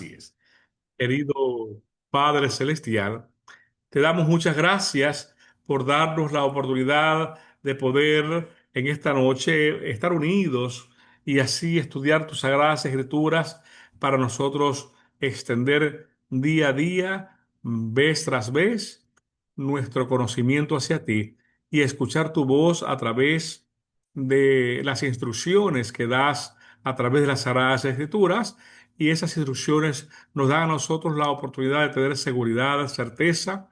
es. Querido Padre Celestial, te damos muchas gracias por darnos la oportunidad de poder en esta noche estar unidos y así estudiar tus sagradas escrituras para nosotros extender día a día, vez tras vez, nuestro conocimiento hacia ti y escuchar tu voz a través de las instrucciones que das a través de las sagradas escrituras, y esas instrucciones nos dan a nosotros la oportunidad de tener seguridad, certeza,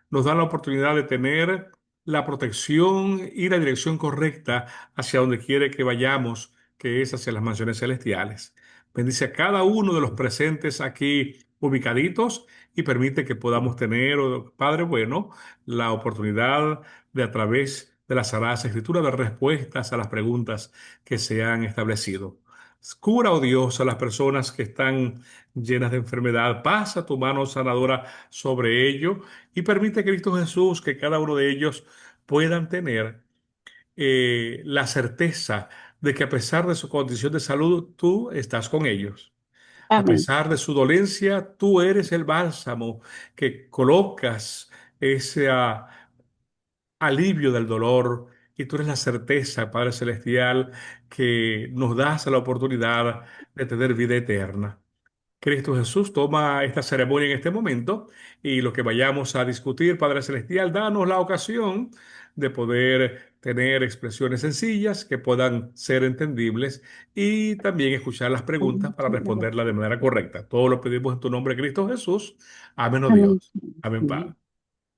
nos dan la oportunidad de tener la protección y la dirección correcta hacia donde quiere que vayamos, que es hacia las mansiones celestiales. Bendice a cada uno de los presentes aquí ubicaditos y permite que podamos tener, oh Padre bueno, la oportunidad de a través de las Sagradas Escrituras dar respuestas a las preguntas que se han establecido. Cura, oh Dios, a las personas que están llenas de enfermedad. Pasa tu mano sanadora sobre ello y permite, Cristo Jesús, que cada uno de ellos puedan tener la certeza de que a pesar de su condición de salud, tú estás con ellos. A Amén. pesar de su dolencia, tú eres el bálsamo que colocas ese alivio del dolor, y tú eres la certeza, Padre Celestial, que nos das la oportunidad de tener vida eterna. Cristo Jesús, toma esta ceremonia en este momento y lo que vayamos a discutir, Padre Celestial, danos la ocasión de poder tener expresiones sencillas que puedan ser entendibles y también escuchar las preguntas para responderlas de manera correcta. Todo lo pedimos en tu nombre, Cristo Jesús. Amén, oh Amén. Dios. Amén, Padre.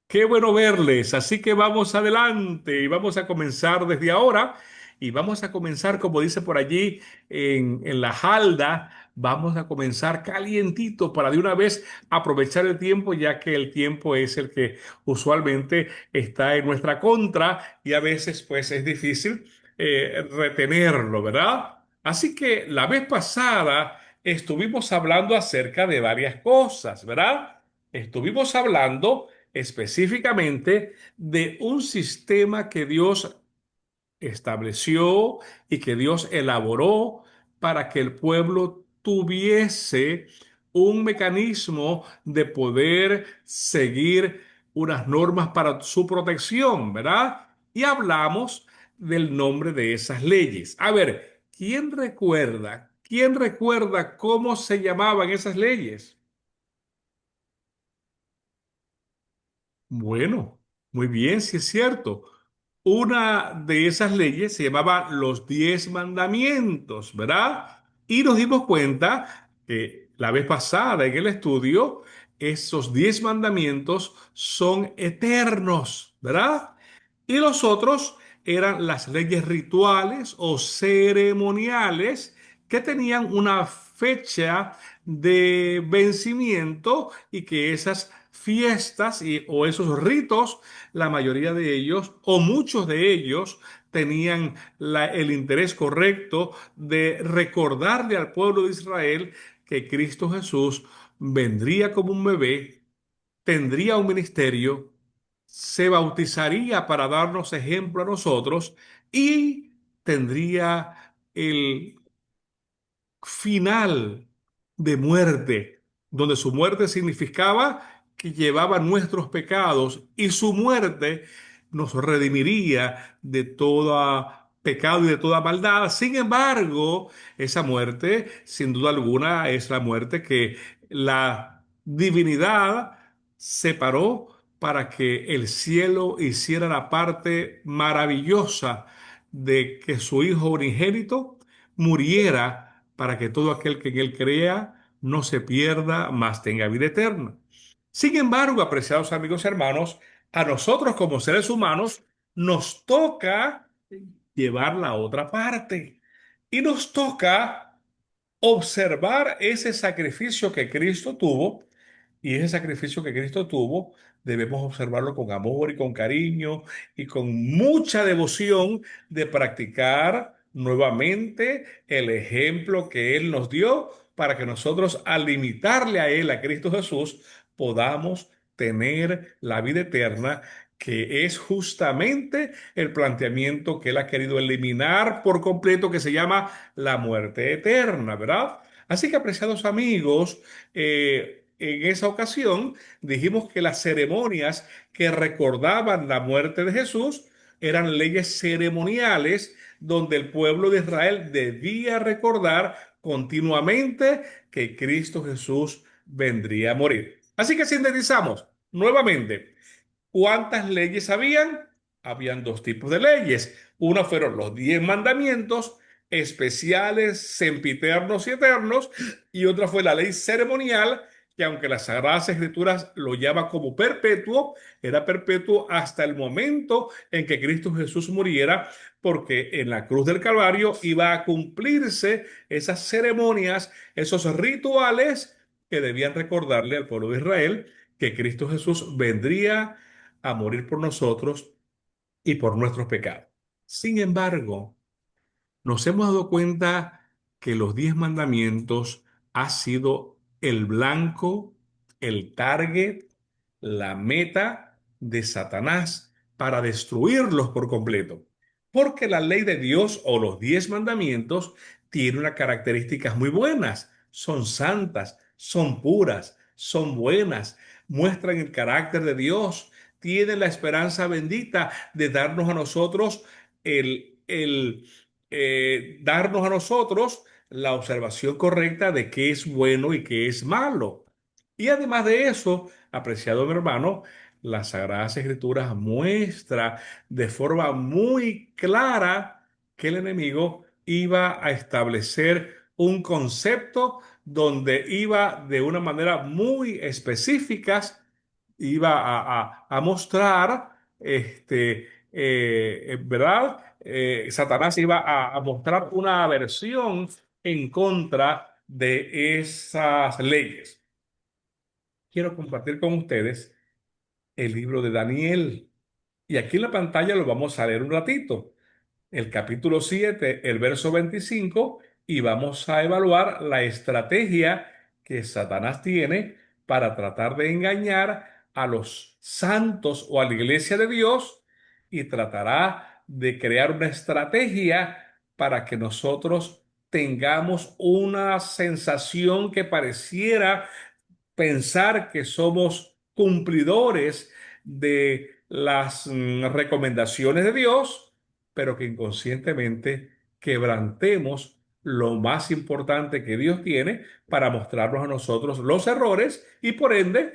Qué bueno verles, así que vamos adelante y vamos a comenzar desde ahora y vamos a comenzar, como dice por allí en la halda, vamos a comenzar calientito para de una vez aprovechar el tiempo, ya que el tiempo es el que usualmente está en nuestra contra y a veces pues es difícil retenerlo, ¿verdad? Así que la vez pasada estuvimos hablando acerca de varias cosas, ¿verdad? Estuvimos hablando específicamente de un sistema que Dios estableció y que Dios elaboró para que el pueblo tuviese un mecanismo de poder seguir unas normas para su protección, ¿verdad? Y hablamos del nombre de esas leyes. A ver, ¿quién recuerda? ¿Quién recuerda cómo se llamaban esas leyes? Bueno, muy bien, sí es cierto. Una de esas leyes se llamaba los 10 mandamientos, ¿verdad? Y nos dimos cuenta que la vez pasada en el estudio, esos 10 mandamientos son eternos, ¿verdad? Y los otros eran las leyes rituales o ceremoniales que tenían una fecha de vencimiento y que esas fiestas o esos ritos, la mayoría de ellos o muchos de ellos tenían el interés correcto de recordarle al pueblo de Israel que Cristo Jesús vendría como un bebé, tendría un ministerio, se bautizaría para darnos ejemplo a nosotros y tendría el final de muerte, donde su muerte significaba que llevaba nuestros pecados y su muerte nos redimiría de todo pecado y de toda maldad. Sin embargo, esa muerte, sin duda alguna, es la muerte que la divinidad separó para que el cielo hiciera la parte maravillosa de que su Hijo unigénito muriera para que todo aquel que en él crea no se pierda, mas tenga vida eterna. Sin embargo, apreciados amigos y hermanos, a nosotros como seres humanos nos toca llevar la otra parte y nos toca observar ese sacrificio que Cristo tuvo, y ese sacrificio que Cristo tuvo debemos observarlo con amor y con cariño y con mucha devoción de practicar nuevamente el ejemplo que Él nos dio para que nosotros al imitarle a Él, a Cristo Jesús, podamos tener la vida eterna, que es justamente el planteamiento que Él ha querido eliminar por completo, que se llama la muerte eterna, ¿verdad? Así que, apreciados amigos, en esa ocasión dijimos que las ceremonias que recordaban la muerte de Jesús eran leyes ceremoniales donde el pueblo de Israel debía recordar continuamente que Cristo Jesús vendría a morir. Así que sintetizamos nuevamente. ¿Cuántas leyes habían? Habían dos tipos de leyes. Una fueron los 10 mandamientos especiales, sempiternos y eternos, y otra fue la ley ceremonial, que aunque las Sagradas Escrituras lo llama como perpetuo, era perpetuo hasta el momento en que Cristo Jesús muriera, porque en la cruz del Calvario iba a cumplirse esas ceremonias, esos rituales que debían recordarle al pueblo de Israel que Cristo Jesús vendría a morir por nosotros y por nuestros pecados. Sin embargo, nos hemos dado cuenta que los 10 mandamientos ha sido el blanco, el target, la meta de Satanás para destruirlos por completo. Porque la ley de Dios o los 10 mandamientos tiene unas características muy buenas. Son santas, son puras, son buenas, muestran el carácter de Dios, tienen la esperanza bendita de darnos a nosotros darnos a nosotros la observación correcta de qué es bueno y qué es malo. Y además de eso, apreciado mi hermano, las Sagradas Escrituras muestra de forma muy clara que el enemigo iba a establecer un concepto donde iba de una manera muy específica, iba a mostrar, ¿verdad? Satanás iba a mostrar una aversión en contra de esas leyes. Quiero compartir con ustedes el libro de Daniel. Y aquí en la pantalla lo vamos a leer un ratito. El capítulo 7, el verso 25, y vamos a evaluar la estrategia que Satanás tiene para tratar de engañar a los santos o a la iglesia de Dios, y tratará de crear una estrategia para que nosotros tengamos una sensación que pareciera pensar que somos cumplidores de las recomendaciones de Dios, pero que inconscientemente quebrantemos lo más importante que Dios tiene para mostrarnos a nosotros los errores y por ende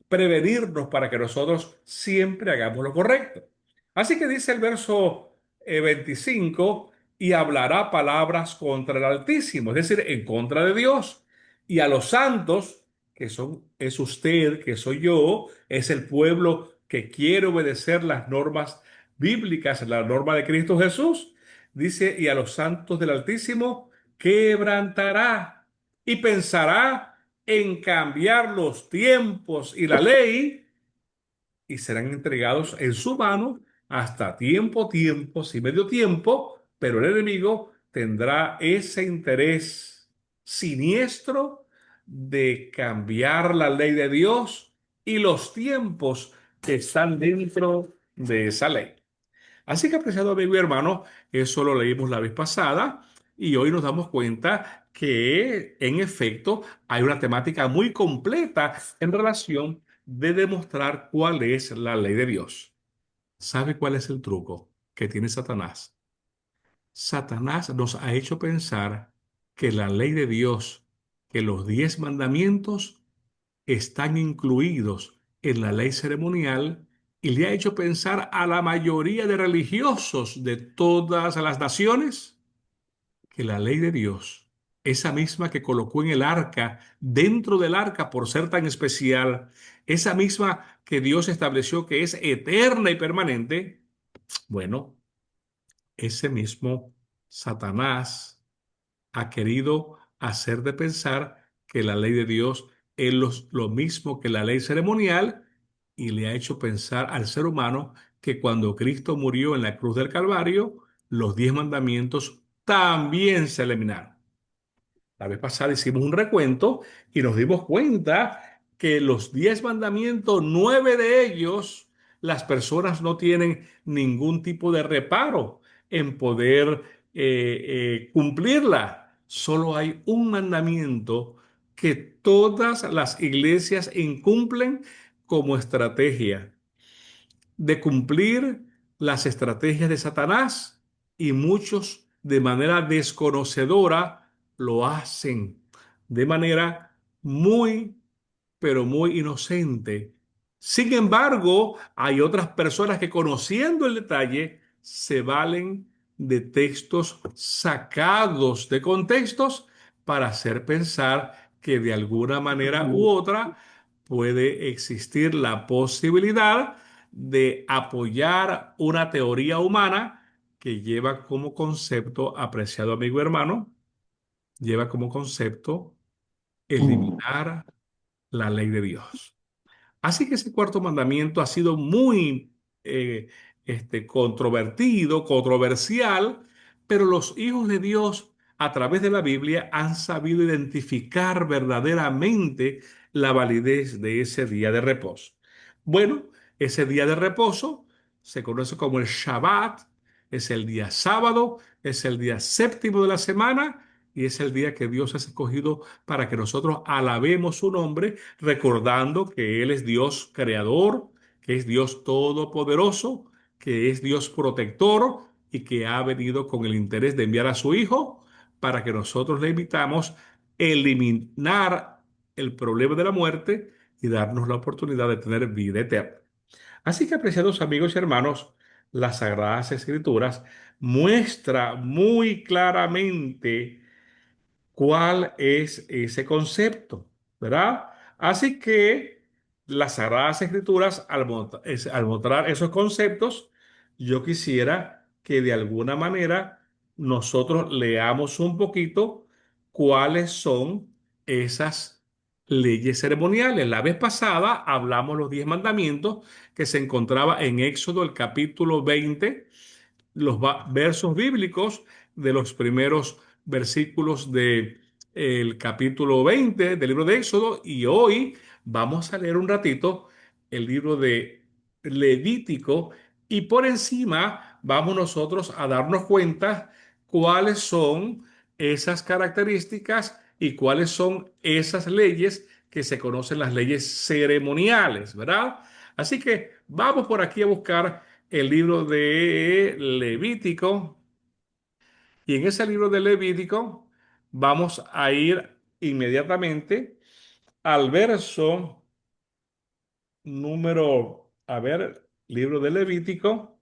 prevenirnos para que nosotros siempre hagamos lo correcto. Así que dice el verso 25, y hablará palabras contra el Altísimo, es decir, en contra de Dios, y a los santos que son, es usted, que soy yo, es el pueblo que quiere obedecer las normas bíblicas, la norma de Cristo Jesús. Dice, y a los santos del Altísimo quebrantará y pensará en cambiar los tiempos y la ley, y serán entregados en su mano hasta tiempos y medio tiempo, pero el enemigo tendrá ese interés siniestro de cambiar la ley de Dios y los tiempos que están dentro de esa ley. Así que, apreciado amigo y hermano, eso lo leímos la vez pasada y hoy nos damos cuenta que, en efecto, hay una temática muy completa en relación de demostrar cuál es la ley de Dios. ¿Sabe cuál es el truco que tiene Satanás? Satanás nos ha hecho pensar que la ley de Dios, que los 10 mandamientos están incluidos en la ley ceremonial, y le ha hecho pensar a la mayoría de religiosos de todas las naciones que la ley de Dios, esa misma que colocó en el arca, dentro del arca por ser tan especial, esa misma que Dios estableció que es eterna y permanente, bueno, ese mismo Satanás ha querido hacer de pensar que la ley de Dios es lo mismo que la ley ceremonial, y le ha hecho pensar al ser humano que cuando Cristo murió en la cruz del Calvario, los 10 mandamientos también se eliminaron. La vez pasada hicimos un recuento y nos dimos cuenta que los 10 mandamientos, 9 de ellos, las personas no tienen ningún tipo de reparo en poder cumplirla. solo hay un mandamiento que todas las iglesias incumplen como estrategia de cumplir las estrategias de Satanás, y muchos de manera desconocedora lo hacen de manera muy, pero muy inocente. Sin embargo, hay otras personas que, conociendo el detalle, se valen de textos sacados de contextos para hacer pensar que de alguna manera u otra puede existir la posibilidad de apoyar una teoría humana que lleva como concepto, apreciado amigo hermano, lleva como concepto eliminar la ley de Dios. Así que ese cuarto mandamiento ha sido muy controvertido, controversial, pero los hijos de Dios a través de la Biblia han sabido identificar verdaderamente la validez de ese día de reposo. Bueno, ese día de reposo se conoce como el Shabbat, es el día sábado, es el día séptimo de la semana y es el día que Dios ha escogido para que nosotros alabemos su nombre, recordando que Él es Dios creador, que es Dios todopoderoso, que es Dios protector y que ha venido con el interés de enviar a su Hijo para que nosotros le invitamos a eliminar el problema de la muerte y darnos la oportunidad de tener vida eterna. Así que, apreciados amigos y hermanos, las Sagradas Escrituras muestra muy claramente cuál es ese concepto, ¿verdad? Así que las Sagradas Escrituras, al mostrar esos conceptos, yo quisiera que de alguna manera nosotros leamos un poquito cuáles son esas leyes ceremoniales. La vez pasada hablamos los 10 mandamientos que se encontraba en Éxodo, el capítulo 20, los versos bíblicos de los primeros versículos de el capítulo 20 del libro de Éxodo, y hoy vamos a leer un ratito el libro de Levítico, y por encima vamos nosotros a darnos cuenta cuáles son esas características y cuáles son esas leyes que se conocen, las leyes ceremoniales, ¿verdad? Así que vamos por aquí a buscar el libro de Levítico, y en ese libro de Levítico vamos a ir inmediatamente al verso número, a ver, libro de Levítico,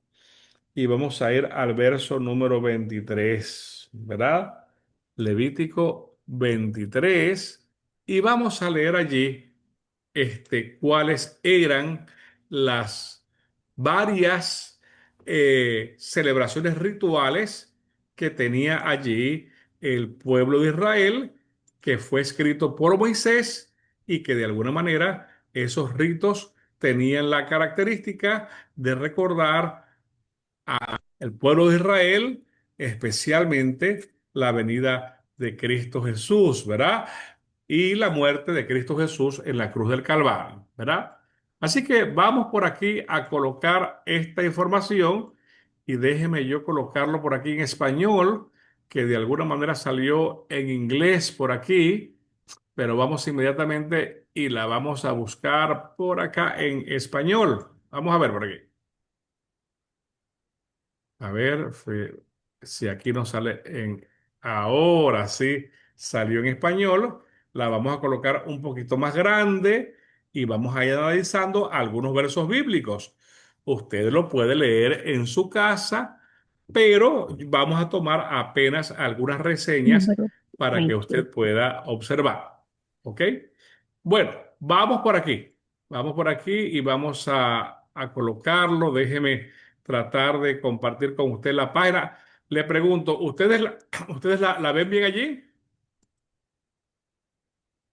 y vamos a ir al verso número 23, ¿verdad? Levítico 23, y vamos a leer allí cuáles eran las varias celebraciones rituales que tenía allí el pueblo de Israel, que fue escrito por Moisés, y que de alguna manera esos ritos tenían la característica de recordar el pueblo de Israel, especialmente la venida de Cristo Jesús, ¿verdad? Y la muerte de Cristo Jesús en la cruz del Calvario, ¿verdad? Así que vamos por aquí a colocar esta información, y déjeme yo colocarlo por aquí en español, que de alguna manera salió en inglés por aquí, pero vamos inmediatamente y la vamos a buscar por acá en español. Vamos a ver por aquí. A ver si aquí nos sale en... Ahora sí, salió en español. La vamos a colocar un poquito más grande y vamos a ir analizando algunos versos bíblicos. Usted lo puede leer en su casa, pero vamos a tomar apenas algunas reseñas Número para que usted 28. pueda observar. ¿Ok? Bueno, vamos por aquí. Vamos por aquí y vamos a colocarlo. Déjeme tratar de compartir con usted la página. Le pregunto, ¿ustedes la ven bien allí?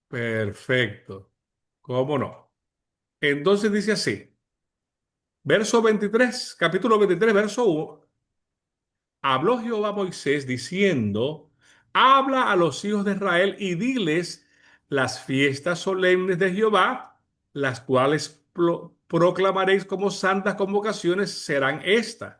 Perfecto. ¿Cómo no? Entonces dice así, verso 23, capítulo 23, verso 1. Habló Jehová a Moisés diciendo, habla a los hijos de Israel y diles las fiestas solemnes de Jehová, las cuales proclamaréis como santas convocaciones, serán estas: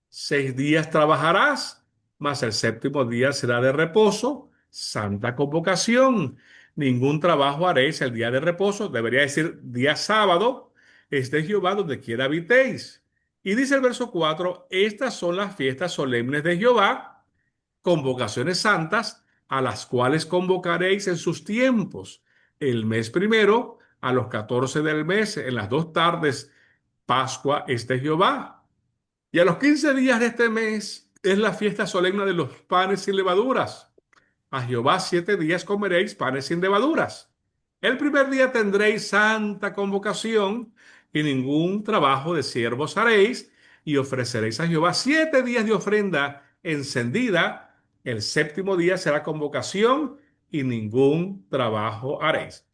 6 días trabajarás, mas el séptimo día será de reposo, santa convocación. Ningún trabajo haréis el día de reposo, debería decir día sábado, es de Jehová donde quiera habitéis. Y dice el verso 4: estas son las fiestas solemnes de Jehová, convocaciones santas, a las cuales convocaréis en sus tiempos. El mes primero, a los 14 del mes, en las 2 tardes, Pascua es de Jehová. Y a los 15 días de este mes es la fiesta solemne de los panes sin levaduras. A Jehová 7 días comeréis panes sin levaduras. El primer día tendréis santa convocación y ningún trabajo de siervos haréis, y ofreceréis a Jehová 7 días de ofrenda encendida. El séptimo día será convocación y ningún trabajo haréis.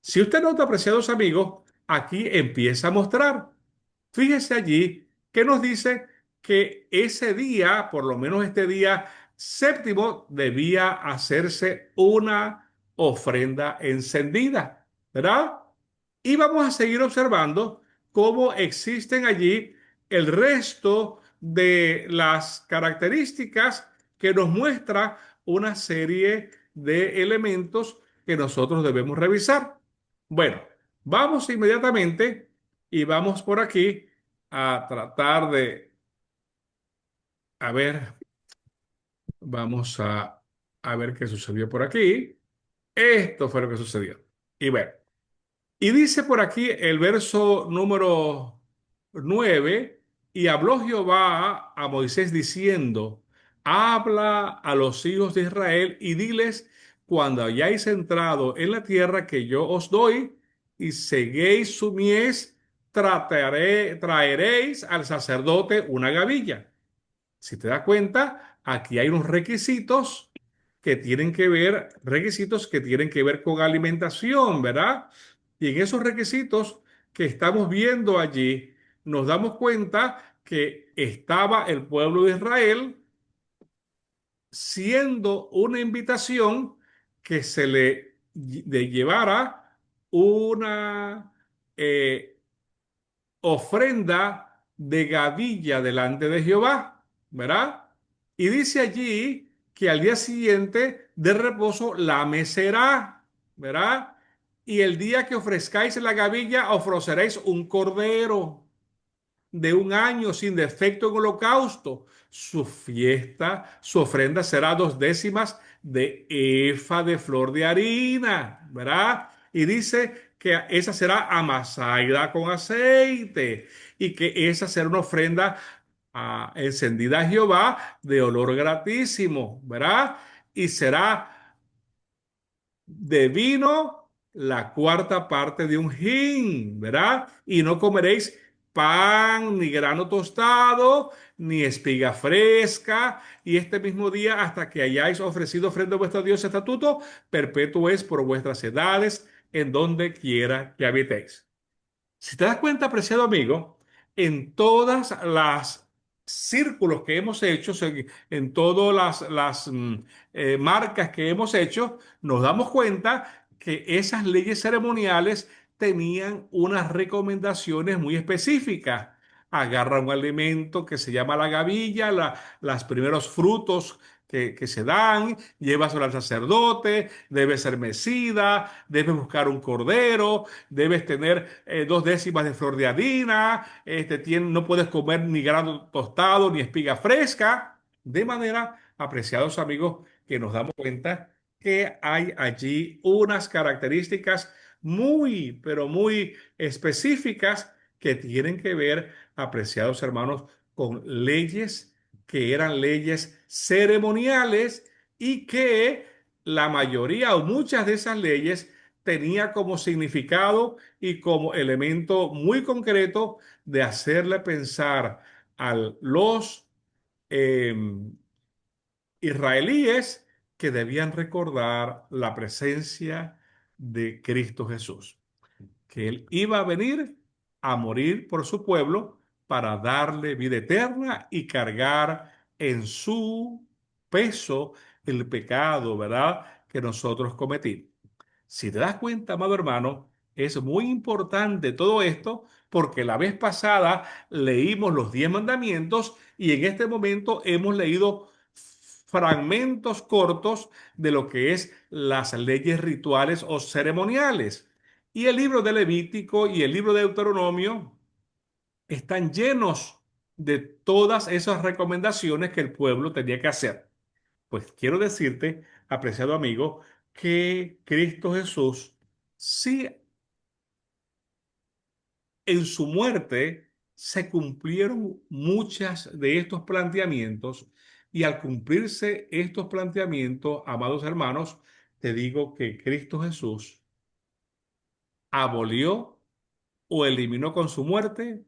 Si usted nota, apreciados amigos, aquí empieza a mostrar. Fíjese allí que nos dice que ese día, por lo menos este día séptimo, debía hacerse una ofrenda encendida, ¿verdad? Y vamos a seguir observando cómo existen allí el resto de las características que nos muestra una serie de elementos que nosotros debemos revisar. Bueno, vamos inmediatamente y vamos por aquí a tratar de, a ver, vamos a ver qué sucedió por aquí. Esto fue lo que sucedió. Y bueno, y dice por aquí el verso número 9: y habló Jehová a Moisés diciendo, habla a los hijos de Israel y diles, cuando hayáis entrado en la tierra que yo os doy y seguéis su mies, traeréis al sacerdote una gavilla. Si te das cuenta, aquí hay unos requisitos que tienen que ver con alimentación, ¿verdad? Y en esos requisitos que estamos viendo allí, nos damos cuenta que estaba el pueblo de Israel siendo una invitación que se le llevara una ofrenda de gavilla delante de Jehová, ¿verdad? Y dice allí que al día siguiente de reposo la mecerá, ¿verdad? Y el día que ofrezcáis la gavilla, ofreceréis un cordero de un año sin defecto en holocausto. Su fiesta, su ofrenda será 2 décimas de efa de flor de harina, ¿verdad? Y dice que esa será amasada con aceite y que esa será una ofrenda encendida a Jehová de olor gratísimo, ¿verdad? Y será de vino la cuarta parte de un hin, ¿verdad? Y no comeréis pan, ni grano tostado, ni espiga fresca, y este mismo día hasta que hayáis ofrecido ofrenda a vuestro Dios estatuto, perpetuo es por vuestras edades, en donde quiera que habitéis. Si te das cuenta, apreciado amigo, en todas las círculos que hemos hecho, en todas las marcas que hemos hecho, nos damos cuenta que esas leyes ceremoniales tenían unas recomendaciones muy específicas. Agarra un alimento que se llama la gavilla, los primeros frutos que se dan, llévaselo al sacerdote, debe ser mecida, debe buscar un cordero, debes tener 2 décimas de flor de harina, no puedes comer ni grano tostado ni espiga fresca. De manera, apreciados amigos, que nos damos cuenta que hay allí unas características muy, pero muy específicas que tienen que ver, apreciados hermanos, con leyes que eran leyes ceremoniales y que la mayoría o muchas de esas leyes tenía como significado y como elemento muy concreto de hacerle pensar a los eh, israelíes que debían recordar la presencia de Cristo Jesús, que Él iba a venir a morir por su pueblo para darle vida eterna y cargar en su peso el pecado, ¿verdad?, que nosotros cometimos. Si te das cuenta, amado hermano, es muy importante todo esto porque la vez pasada leímos los 10 mandamientos y en este momento hemos leído fragmentos cortos de lo que es las leyes rituales o ceremoniales. Y el libro de Levítico y el libro de Deuteronomio están llenos de todas esas recomendaciones que el pueblo tenía que hacer. Pues quiero decirte, apreciado amigo, que Cristo Jesús sí, en su muerte se cumplieron muchas de estos planteamientos, y al cumplirse estos planteamientos, amados hermanos, te digo que Cristo Jesús abolió o eliminó con su muerte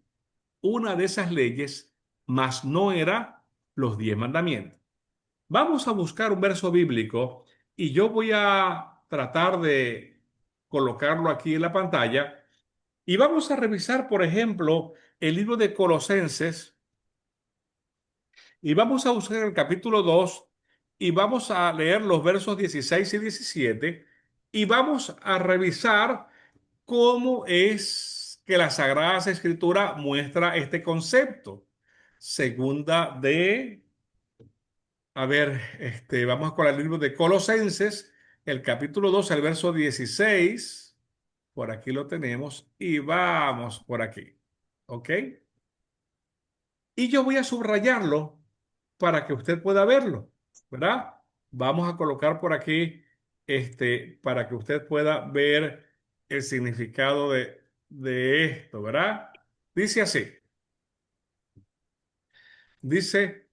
una de esas leyes, mas no era los 10 mandamientos. Vamos a buscar un verso bíblico y yo voy a tratar de colocarlo aquí en la pantalla, y vamos a revisar, por ejemplo, el libro de Colosenses, y vamos a buscar el capítulo 2 y vamos a leer los versos 16 y 17, y vamos a revisar cómo es que la Sagrada Escritura muestra este concepto. Segunda de, vamos con el libro de Colosenses, el capítulo 2, el verso 16. Por aquí lo tenemos y vamos por aquí. ¿Ok? Y yo voy a subrayarlo para que usted pueda verlo, ¿verdad? Vamos a colocar por aquí, para que usted pueda ver el significado de esto, ¿verdad? Dice así, dice: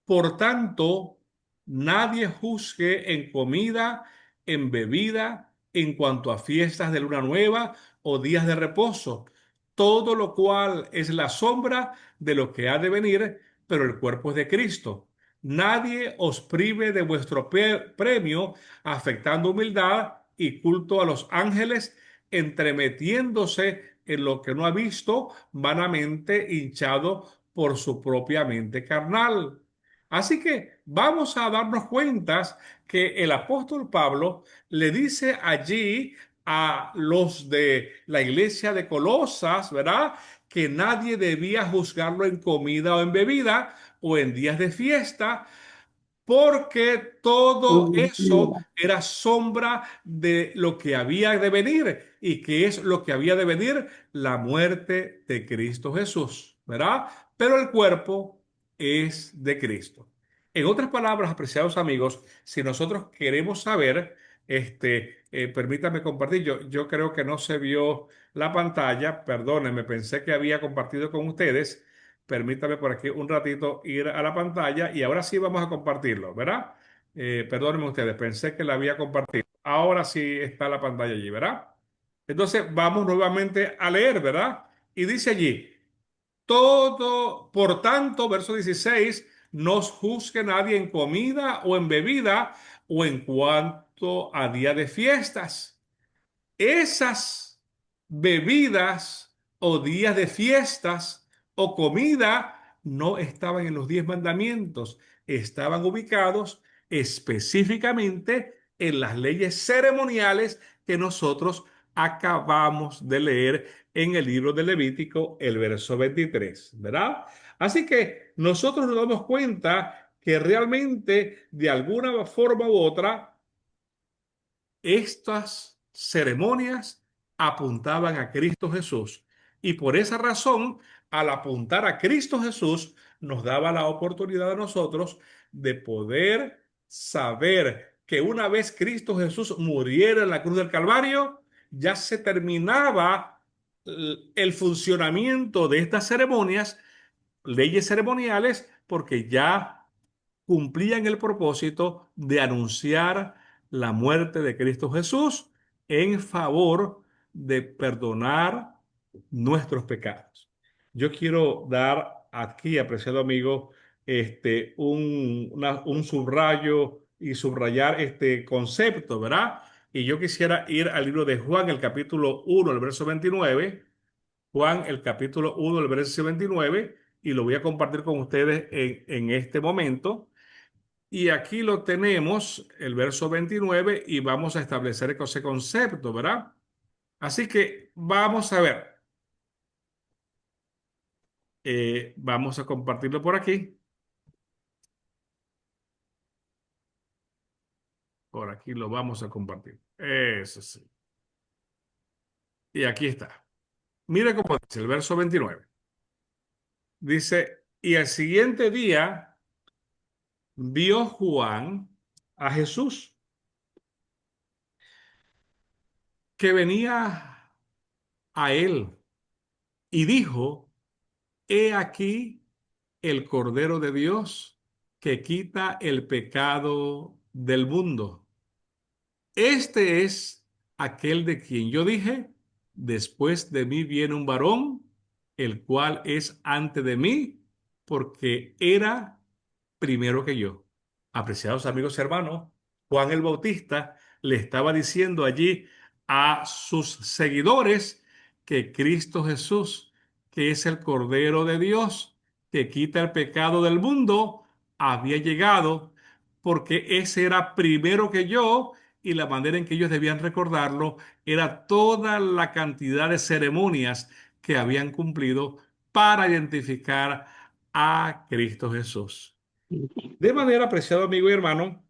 por tanto, nadie juzgue en comida, en bebida, en cuanto a fiestas de luna nueva o días de reposo, todo lo cual es la sombra de lo que ha de venir, pero el cuerpo es de Cristo. Nadie os prive de vuestro premio, afectando humildad y culto a los ángeles, entremetiéndose en lo que no ha visto, vanamente hinchado por su propia mente carnal. Así que vamos a darnos cuenta que el apóstol Pablo le dice allí a los de la iglesia de Colosas, ¿verdad? Que nadie debía juzgarlo en comida o en bebida o en días de fiesta, porque todo eso era sombra de lo que había de venir. ¿Y qué es lo que había de venir? La muerte de Cristo Jesús, ¿verdad? Pero el cuerpo es de Cristo. En otras palabras, apreciados amigos, si nosotros queremos saber, permítame compartir, yo creo que no se vio la pantalla, perdónenme, pensé que había compartido con ustedes. Permítame por aquí un ratito ir a la pantalla y ahora sí vamos a compartirlo, ¿verdad? Perdónenme ustedes, pensé que la había compartido. Ahora sí está la pantalla allí, ¿verdad? Entonces vamos nuevamente a leer, ¿verdad? Y dice allí: todo, por tanto, verso 16, no os juzgue nadie en comida o en bebida o en cuanto a día de fiestas. Esas bebidas o días de fiestas o comida no estaban en los 10 mandamientos, estaban ubicados específicamente en las leyes ceremoniales que nosotros acabamos de leer en el libro de Levítico, el verso 23, ¿verdad? Así que nosotros nos damos cuenta que realmente de alguna forma u otra estas ceremonias apuntaban a Cristo Jesús, y por esa razón, al apuntar a Cristo Jesús, nos daba la oportunidad a nosotros de poder saber que una vez Cristo Jesús muriera en la cruz del Calvario, ya se terminaba el funcionamiento de estas ceremonias, leyes ceremoniales, porque ya cumplían el propósito de anunciar la muerte de Cristo Jesús en favor de perdonar nuestros pecados. Yo quiero dar aquí, apreciado amigo, un subrayo y subrayar este concepto, ¿verdad? Y yo quisiera ir al libro de Juan, el capítulo 1, el verso 29. Juan, el capítulo 1, el verso 29, y lo voy a compartir con ustedes en este momento. Y aquí lo tenemos, el verso 29, y vamos a establecer ese concepto, ¿verdad? Así que vamos a ver, vamos a compartirlo por aquí. Por aquí lo vamos a compartir. Eso sí. Y aquí está. Mire cómo dice el verso 29. Dice, y al siguiente día vio Juan a Jesús que venía a él y dijo, he aquí el Cordero de Dios que quita el pecado del mundo. Este es aquel de quien yo dije, después de mí viene un varón, el cual es antes de mí, porque era primero que yo. Apreciados amigos y hermanos, Juan el Bautista le estaba diciendo allí a sus seguidores que Cristo Jesús, que es el Cordero de Dios, que quita el pecado del mundo, había llegado porque ese era primero que yo y la manera en que ellos debían recordarlo era toda la cantidad de ceremonias que habían cumplido para identificar a Cristo Jesús. De manera, apreciado amigo y hermano,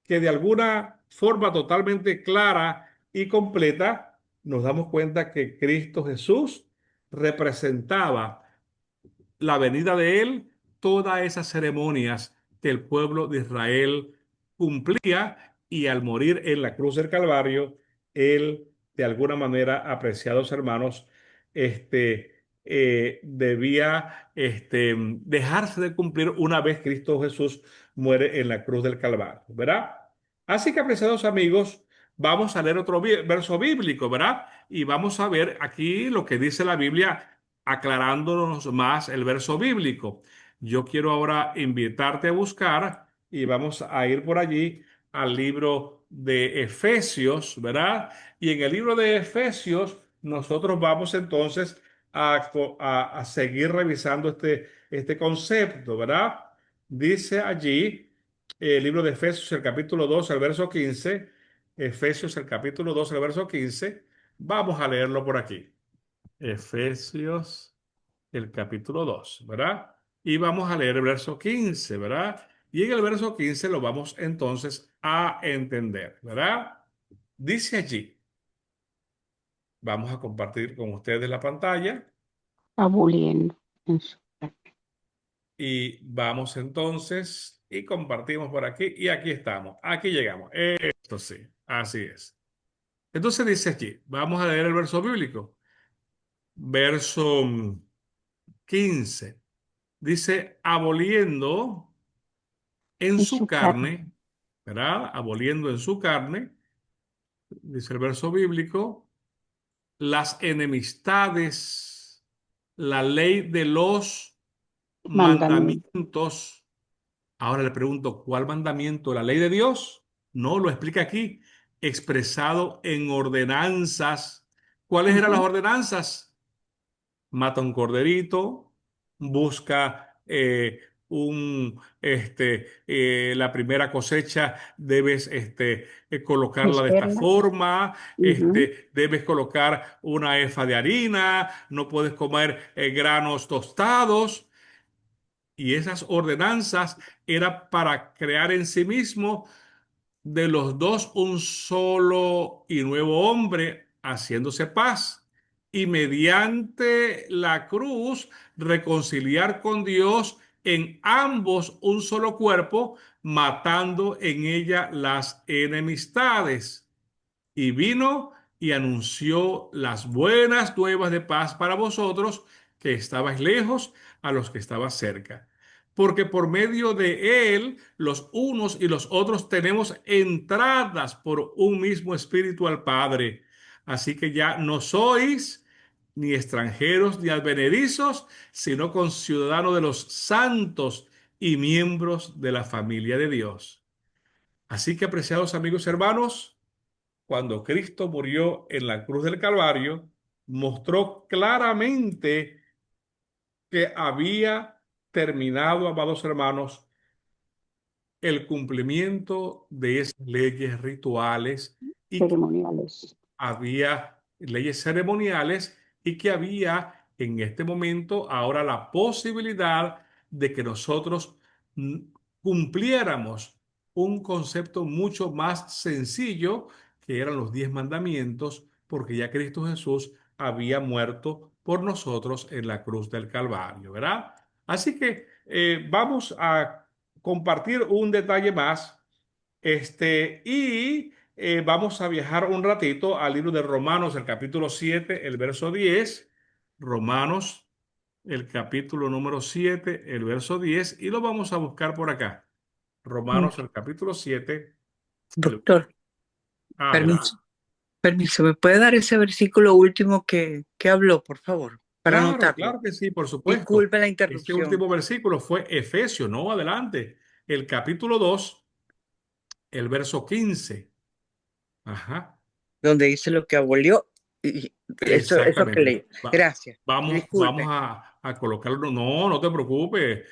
que de alguna forma totalmente clara y completa nos damos cuenta que Cristo Jesús representaba la venida de él, todas esas ceremonias que el pueblo de Israel cumplía y al morir en la cruz del Calvario, él de alguna manera, apreciados hermanos, debía dejarse de cumplir una vez Cristo Jesús muere en la cruz del Calvario, ¿verdad? Así que, apreciados amigos, vamos a leer otro verso bíblico, ¿verdad? Y vamos a ver aquí lo que dice la Biblia aclarándonos más el verso bíblico. Yo quiero ahora invitarte a buscar y vamos a ir por allí al libro de Efesios, ¿verdad? Y en el libro de Efesios nosotros vamos entonces a seguir revisando este concepto, ¿verdad? Dice allí el libro de Efesios, el capítulo 2, el verso 15. Efesios, el capítulo 2, el verso 15. Vamos a leerlo por aquí. Efesios, el capítulo 2, ¿verdad? Y vamos a leer el verso 15, ¿verdad? Y en el verso 15 lo vamos entonces a entender, ¿verdad? Dice allí, vamos a compartir con ustedes la pantalla Aboliendo en su y vamos entonces y compartimos por aquí y aquí estamos, aquí llegamos. Esto sí, así es. Entonces dice aquí, vamos a leer el verso bíblico, verso 15. Dice, aboliendo en en su su carne, carne, ¿verdad? Aboliendo en su carne, dice el verso bíblico, las enemistades, la ley de los mandamiento. mandamientos. Ahora le pregunto, ¿cuál mandamiento? ¿La ley de Dios? No, lo explica aquí, expresado en ordenanzas. ¿Cuáles eran las Ujú. ordenanzas? Mata un corderito, busca la primera cosecha, debes colocarla de esta Esmerla. forma, Ujú. debes colocar una efa de harina, no puedes comer granos tostados. Y esas ordenanzas era para crear en sí mismo de los dos un solo y nuevo hombre, haciéndose paz, y mediante la cruz reconciliar con Dios en ambos un solo cuerpo, matando en ella las enemistades. Y vino y anunció las buenas nuevas de paz para vosotros que estabais lejos, a los que estabais cerca. Porque por medio de él, los unos y los otros tenemos entradas por un mismo espíritu al Padre. Así que ya no sois ni extranjeros ni advenedizos, sino conciudadanos de los santos y miembros de la familia de Dios. Así que, apreciados amigos y hermanos, cuando Cristo murió en la cruz del Calvario, mostró claramente que había terminado, amados hermanos, el cumplimiento de esas leyes rituales y que Ceremoniales. había leyes ceremoniales y que había en este momento ahora la posibilidad de que nosotros mm, cumpliéramos un concepto mucho más sencillo, que eran los 10 mandamientos, porque ya Cristo Jesús había muerto por nosotros en la cruz del Calvario, ¿verdad? Así que vamos a compartir un detalle más, y vamos a viajar un ratito al libro de Romanos, el capítulo 7, el verso 10. Romanos, el capítulo número 7, el verso 10, y lo vamos a buscar por acá. Mm, Romanos, el capítulo 7, el... Doctor, Adelante. permiso, permiso, ¿me puede dar ese versículo último que habló, por favor, para Claro, anotarlo? claro que sí, por supuesto. Disculpe la Este interrupción, último versículo fue Efesios, no adelante. El capítulo 2, el verso 15. Ajá. donde dice lo que abolió y eso que Exactamente. leí. Gracias. Y Vamos disculpe. a colocarlo. No, no te preocupes,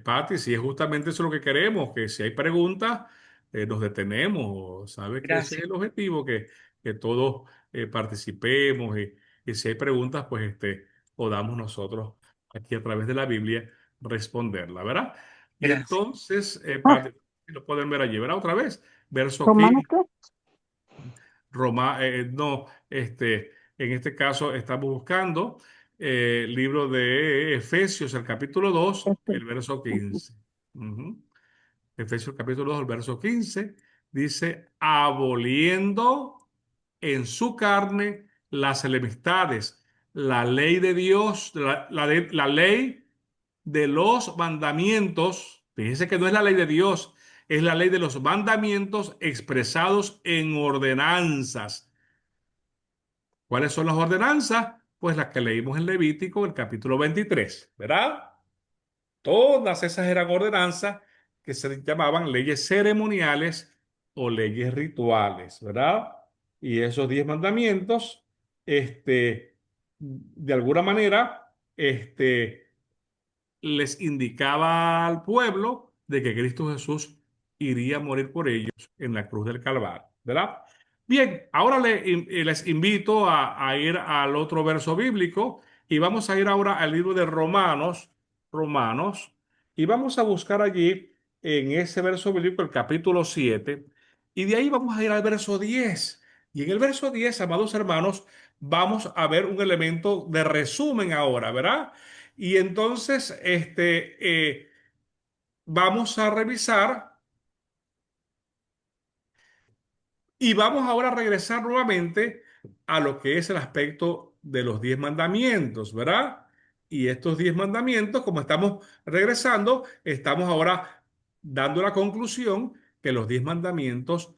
Patti, si es justamente eso lo que queremos, que si hay preguntas, nos detenemos. Sabes que ese es Gracias, el objetivo, que todos participemos, y si hay preguntas, pues podamos nosotros aquí a través de la Biblia responderla, ¿verdad? Y gracias. entonces, Ah, Patti, lo pueden ver allí, ¿verdad? Otra vez, verso ¿Romanos 15. qué? No, en este caso estamos buscando el libro de Efesios, el capítulo 2, Este. el verso Ujú. 15. Ujú. Efesios capítulo 2, el verso 15, dice, aboliendo en su carne las enemistades, la ley de Dios, la ley de los mandamientos. Fíjense que no es la ley de Dios, es la ley de los mandamientos expresados en ordenanzas. ¿Cuáles son las ordenanzas? Pues las que leímos en Levítico, el capítulo 23, ¿verdad? Todas esas eran ordenanzas que se llamaban leyes ceremoniales o leyes rituales, ¿verdad? Y esos 10 mandamientos, de alguna manera, les indicaba al pueblo de que Cristo Jesús iría a morir por ellos en la cruz del Calvario, ¿verdad? Bien, ahora les invito a ir al otro verso bíblico, y vamos a ir ahora al libro de Romanos, y vamos a buscar allí en ese verso bíblico el capítulo 7, y de ahí vamos a ir al verso 10. Y en el verso 10, amados hermanos, vamos a ver un elemento de resumen ahora, ¿verdad? Y entonces, vamos a revisar, y vamos ahora a regresar nuevamente a lo que es el aspecto de los 10 mandamientos, ¿verdad? Y estos 10 mandamientos, como estamos regresando, estamos ahora dando la conclusión que los 10 mandamientos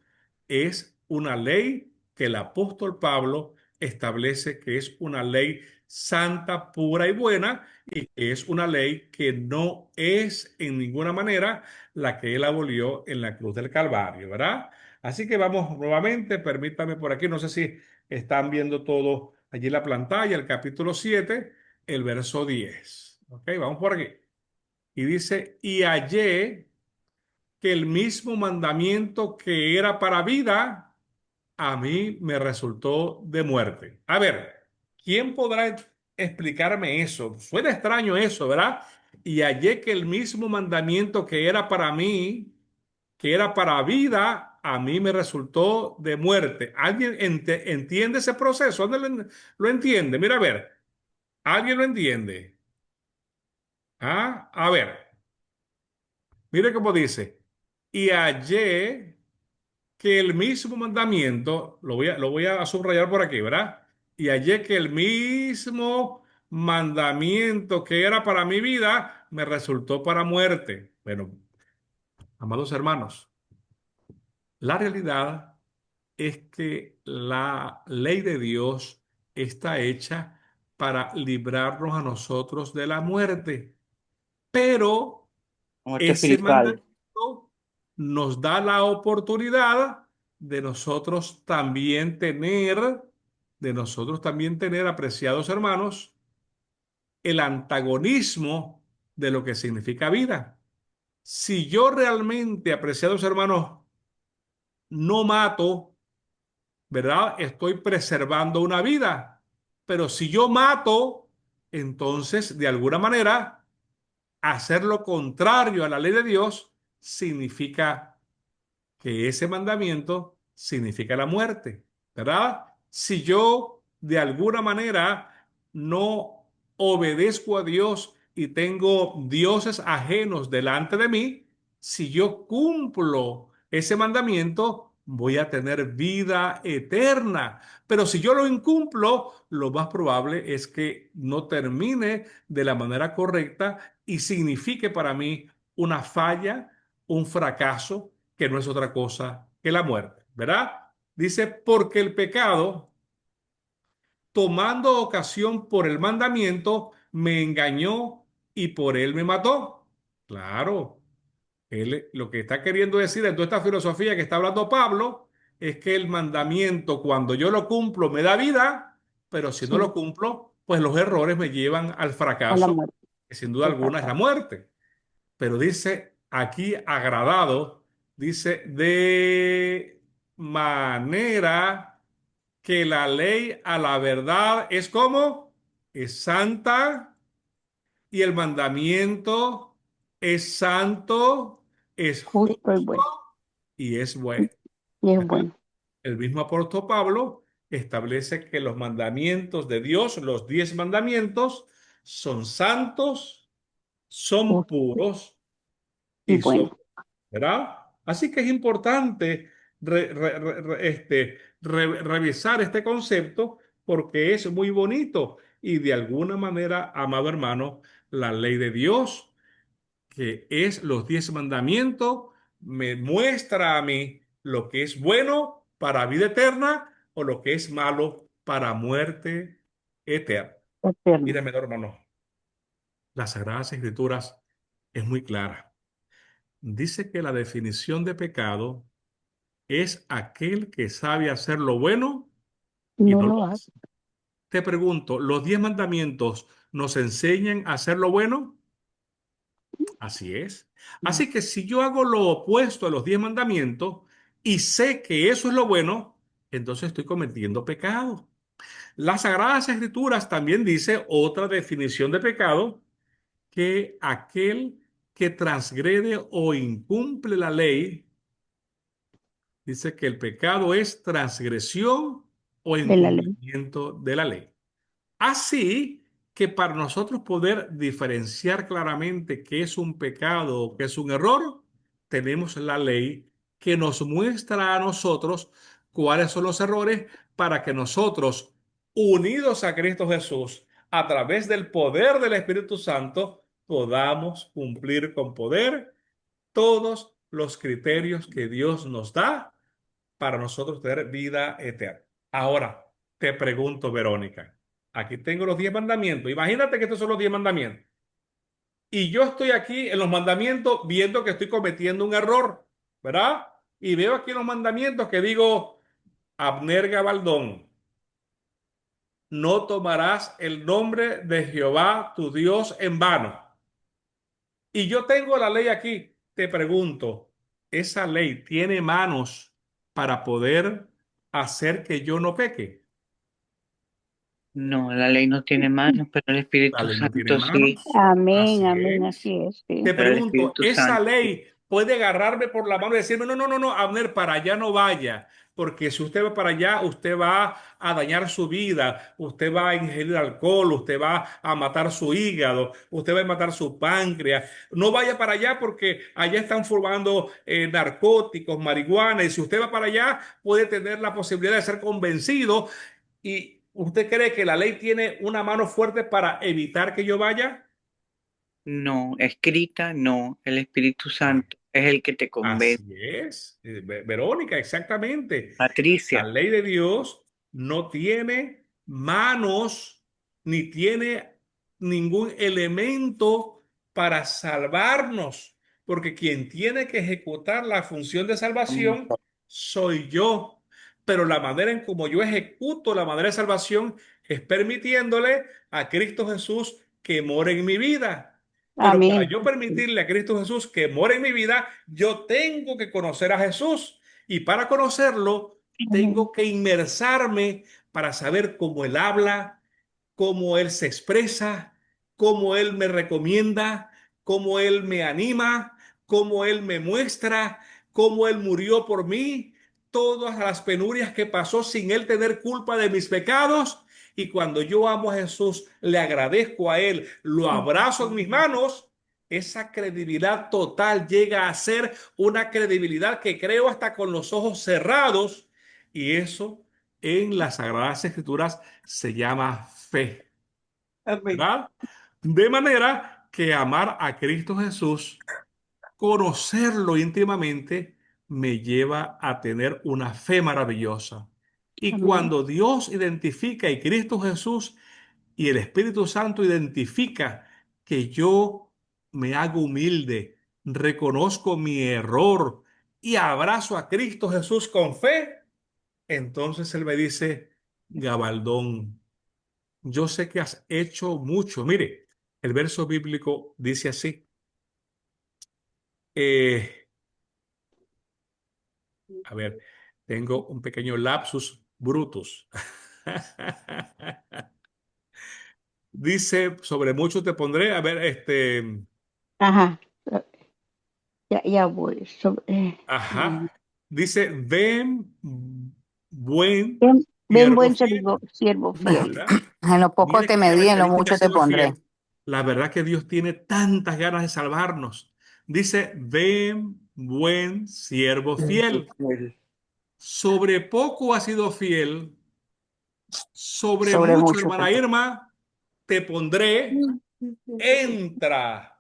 es una ley que el apóstol Pablo establece que es una ley santa, pura y buena, y que es una ley que no es en ninguna manera la que él abolió en la cruz del Calvario, ¿verdad? Así que vamos nuevamente, permítame por aquí, no sé si están viendo todo allí en la pantalla, el capítulo 7, el verso 10. Ok, vamos por aquí. Y dice, y hallé que el mismo mandamiento que era para vida, a mí me resultó de muerte. A ver, ¿quién podrá explicarme eso? Suena extraño eso, ¿verdad? Y hallé que el mismo mandamiento que era para mí, que era para vida, a mí me resultó de muerte. ¿Alguien entiende ese proceso? ¿Dónde lo entiende? Mira, a ver, ¿alguien lo entiende? Ah, a ver, mire cómo dice. Y hallé que el mismo mandamiento, lo voy a subrayar por aquí, ¿verdad? Y hallé que el mismo mandamiento que era para mi vida, me resultó para muerte. Bueno, amados hermanos, la realidad es que la ley de Dios está hecha para librarnos a nosotros de la muerte, pero Muerte ese espiritual. mandamiento nos da la oportunidad de nosotros también tener, apreciados hermanos, el antagonismo de lo que significa vida. Si yo realmente, apreciados hermanos, no mato, ¿verdad? Estoy preservando una vida. Pero si yo mato, entonces, de alguna manera, hacer lo contrario a la ley de Dios significa que ese mandamiento significa la muerte, ¿verdad? Si yo de alguna manera no obedezco a Dios y tengo dioses ajenos delante de mí, si yo cumplo ese mandamiento, voy a tener vida eterna. Pero si yo lo incumplo, lo más probable es que no termine de la manera correcta y signifique para mí una falla, un fracaso que no es otra cosa que la muerte, ¿verdad? Dice, porque el pecado, tomando ocasión por el mandamiento, me engañó y por él me mató. Claro, él lo que está queriendo decir en toda esta filosofía que está hablando Pablo es que el mandamiento, cuando yo lo cumplo, me da vida, pero si no Sí, lo cumplo, pues los errores me llevan al a la fracaso, muerte, que sin duda alguna es la exacto. muerte. Pero dice aquí agradado, dice de manera que la ley a la verdad es como es santa y el mandamiento es santo, es Justo y justo bueno. y es bueno. Y es bueno, El mismo apóstol Pablo establece que los mandamientos de Dios, los 10 mandamientos, son santos, son justo puros y y son, bueno. ¿verdad? Así que es importante revisar este concepto porque es muy bonito y de alguna manera, amado hermano, la ley de Dios, que es los 10 mandamientos, me muestra a mí lo que es bueno para vida eterna o lo que es malo para muerte eterna. Eterno. Mírame, hermano, las Sagradas Escrituras es muy clara. Dice que la definición de pecado es aquel que sabe hacer lo bueno y No no lo lo hace. hace. Te pregunto, ¿los 10 mandamientos nos enseñan a hacer lo bueno? Así es. No. Así que si yo hago lo opuesto a los 10 mandamientos y sé que eso es lo bueno, entonces estoy cometiendo pecado. Las Sagradas Escrituras también dice otra definición de pecado, que aquel que transgrede o incumple la ley. Dice que el pecado es transgresión o De la ley. incumplimiento de la ley. Así que para nosotros poder diferenciar claramente qué es un pecado o qué es un error, tenemos la ley que nos muestra a nosotros cuáles son los errores para que nosotros, unidos a Cristo Jesús, a través del poder del Espíritu Santo, podamos cumplir con poder todos los criterios que Dios nos da para nosotros tener vida eterna. Ahora, te pregunto, Verónica, aquí tengo los 10 mandamientos. Imagínate que estos son los 10 mandamientos. Y yo estoy aquí en los mandamientos viendo que estoy cometiendo un error, ¿verdad? Y veo aquí en los mandamientos que digo, Abner Gabaldón, no tomarás el nombre de Jehová tu Dios en vano. Y yo tengo la ley aquí. Te pregunto, ¿esa ley tiene manos para poder hacer que yo no peque? No, la ley no tiene manos, pero el La Espíritu ley no tiene Santo sí. manos. Amén, Así amén, es. así es. Te Sí. Pero el pregunto, Espíritu ¿esa Santo sí. ley puede agarrarme por la mano y decirme, no, no, no, no, Abner, para allá no vaya? Porque si usted va para allá, usted va a dañar su vida, usted va a ingerir alcohol, usted va a matar su hígado, usted va a matar su páncreas. No vaya para allá porque allá están formando narcóticos, marihuana, y si usted va para allá, puede tener la posibilidad de ser convencido. ¿Y usted cree que la ley tiene una mano fuerte para evitar que yo vaya? No, escrita, no. El Espíritu Santo es el que te convence. Así es, Verónica, exactamente. La Patricia, ley de Dios no tiene manos ni tiene ningún elemento para salvarnos, porque quien tiene que ejecutar la función de salvación soy yo. Pero la manera en como yo ejecuto la manera de salvación es permitiéndole a Cristo Jesús que more en mi vida. Pero para Amén. yo permitirle a Cristo Jesús que more en mi vida, yo tengo que conocer a Jesús. Y para conocerlo, Amén. tengo que inmersarme para saber cómo Él habla, cómo Él se expresa, cómo Él me recomienda, cómo Él me anima, cómo Él me muestra, cómo Él murió por mí, todas las penurias que pasó sin Él tener culpa de mis pecados. Y cuando yo amo a Jesús, le agradezco a Él, lo abrazo en mis manos, esa credibilidad total llega a ser una credibilidad que creo hasta con los ojos cerrados. Y eso en las Sagradas Escrituras se llama fe, Amén. ¿verdad? De manera que amar a Cristo Jesús, conocerlo íntimamente, me lleva a tener una fe maravillosa. Y Amén. cuando Dios identifica y Cristo Jesús y el Espíritu Santo identifica que yo me hago humilde, reconozco mi error y abrazo a Cristo Jesús con fe, entonces Él me dice, Gabaldón, yo sé que has hecho mucho. Mire, el verso bíblico dice así. eh, a ver, tengo un pequeño lapsus brutus. Dice, sobre mucho te pondré. A ver, Ajá. Ya voy. ajá. Dice, ven, buen Ven, siervo buen fiel, siervo fiel. ¿verdad? En lo poco Mire te qué medí, en lo característica mucho te siervo pondré. fiel. La verdad que Dios tiene tantas ganas de salvarnos. Dice, ven, buen siervo fiel. Sobre poco has sido fiel, sobre Sobre mucho, mucho te hermana pondré. Irma, te pondré. Entra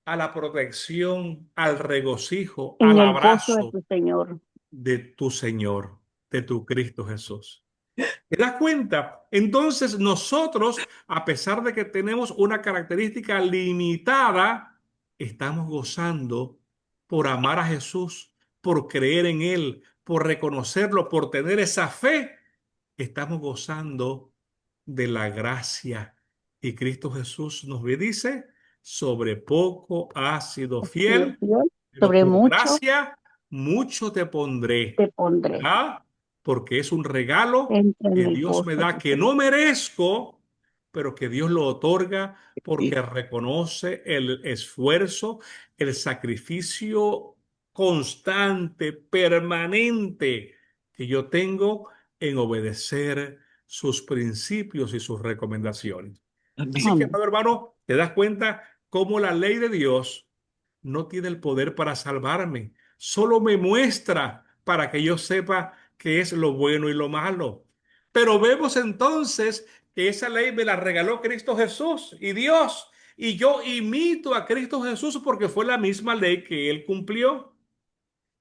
a la protección, al regocijo, En al el gozo de abrazo tu Señor. de tu Señor, de tu Cristo Jesús. ¿Te das cuenta? Entonces nosotros, a pesar de que tenemos una característica limitada, estamos gozando por amar a Jesús, por creer en Él, por reconocerlo, por tener esa fe. Estamos gozando de la gracia. Y Cristo Jesús nos dice, sobre poco has sido Has sido fiel, fiel. pero Sobre por mucho gracia mucho te pondré, te pondré. ¿verdad? Porque es un regalo Entra en que el Dios me gozo de da, tu que no Señor. merezco, pero que Dios lo otorga porque reconoce el esfuerzo, el sacrificio constante, permanente que yo tengo en obedecer sus principios y sus recomendaciones. Así que, Amén. amado hermano, te das cuenta cómo la ley de Dios no tiene el poder para salvarme, solo me muestra para que yo sepa qué es lo bueno y lo malo. Pero vemos entonces que esa ley me la regaló Cristo Jesús y Dios, y yo imito a Cristo Jesús porque fue la misma ley que Él cumplió.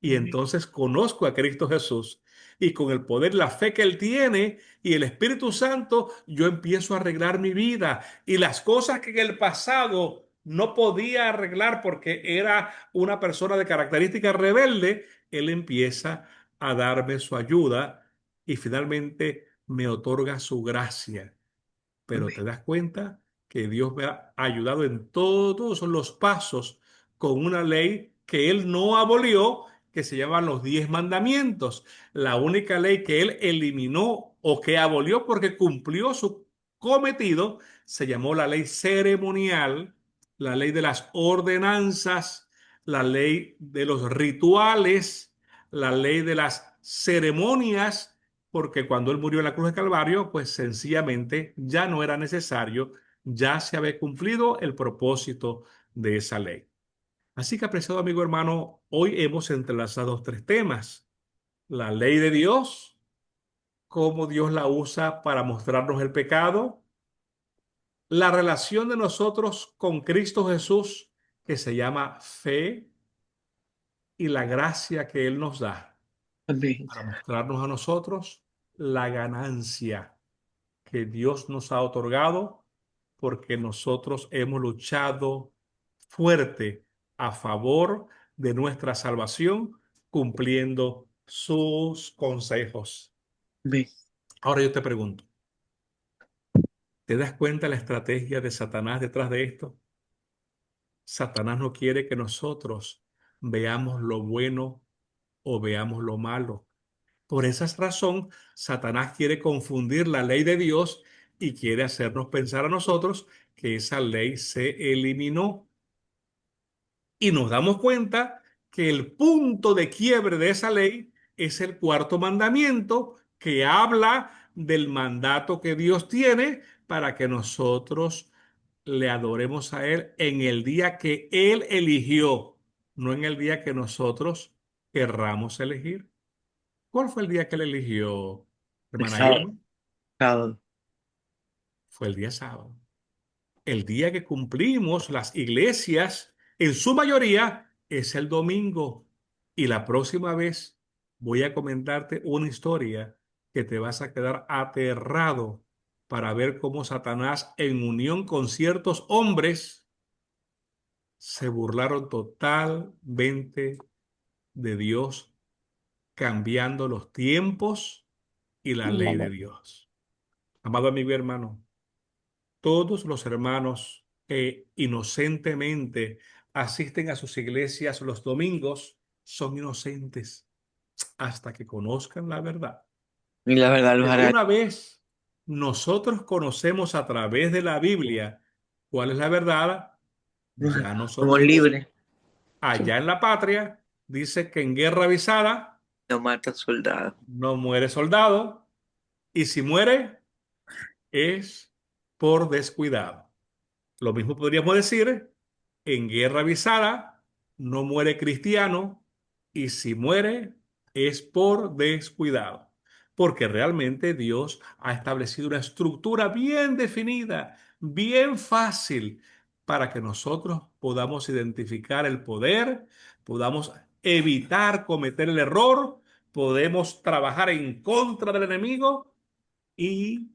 Y entonces conozco a Cristo Jesús y con el poder, la fe que Él tiene y el Espíritu Santo, yo empiezo a arreglar mi vida. Y las cosas que en el pasado no podía arreglar porque era una persona de característica rebelde, Él empieza a darme su ayuda y finalmente me otorga su gracia. Pero te das cuenta que Dios me ha ayudado en todos los pasos con una ley que Él no abolió, que se llaman los 10 mandamientos. La única ley que Él eliminó o que abolió porque cumplió su cometido se llamó la ley ceremonial, la ley de las ordenanzas, la ley de los rituales, la ley de las ceremonias, porque cuando Él murió en la cruz de Calvario, pues sencillamente ya no era necesario, ya se había cumplido el propósito de esa ley. Así que, apreciado amigo hermano, hoy hemos entrelazado tres temas: la ley de Dios, cómo Dios la usa para mostrarnos el pecado, la relación de nosotros con Cristo Jesús, que se llama fe, y la gracia que Él nos da Amén. para mostrarnos a nosotros la ganancia que Dios nos ha otorgado porque nosotros hemos luchado fuerte a favor de nuestra salvación, cumpliendo sus consejos. Amén. Ahora yo te pregunto, ¿te das cuenta la estrategia de Satanás detrás de esto? Satanás no quiere que nosotros veamos lo bueno o veamos lo malo. Por esa razón, Satanás quiere confundir la ley de Dios y quiere hacernos pensar a nosotros que esa ley se eliminó. Y nos damos cuenta que el punto de quiebre de esa ley es el cuarto mandamiento, que habla del mandato que Dios tiene para que nosotros le adoremos a Él en el día que Él eligió, no en el día que nosotros querramos elegir. ¿Cuál fue el día que Él eligió, El hermana sábado. Irma? Sábado. Fue el día sábado. El día que cumplimos las iglesias, en su mayoría, es el domingo. Y la próxima vez voy a comentarte una historia que te vas a quedar aterrado para ver cómo Satanás, en unión con ciertos hombres, se burlaron totalmente de Dios, cambiando los tiempos y la y la ley de ley. Dios. Amado amigo y hermano, todos los hermanos que inocentemente asisten a sus iglesias los domingos son inocentes hasta que conozcan la verdad. Y la verdad los Pero hará. una vez nosotros conocemos a través de la Biblia cuál es la verdad, ya Somos nosotros libres. Sí. allá en la patria dice que en guerra avisada No mata soldados. no muere soldado y si muere es por descuidado. Lo mismo podríamos decir, en guerra avisada no muere cristiano y si muere es por descuidado, porque realmente Dios ha establecido una estructura bien definida, bien fácil, para que nosotros podamos identificar el poder, podamos evitar cometer el error, podemos trabajar en contra del enemigo y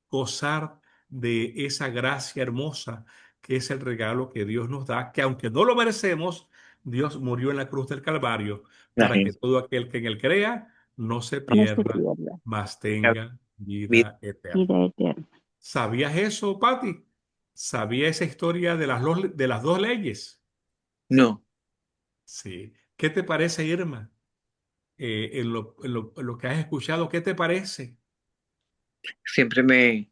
gozar de esa gracia hermosa que es el regalo que Dios nos da, que aunque no lo merecemos, Dios murió en la cruz del Calvario La para que gente. todo aquel que en él crea no se No se pierda, pierda. mas tenga Vida. vida eterna. Vida eterna. ¿Sabías eso, Patti? ¿Sabías esa historia de las dos leyes? No, Sí. ¿Qué te parece, Irma? En lo que has escuchado, ¿qué te parece? siempre me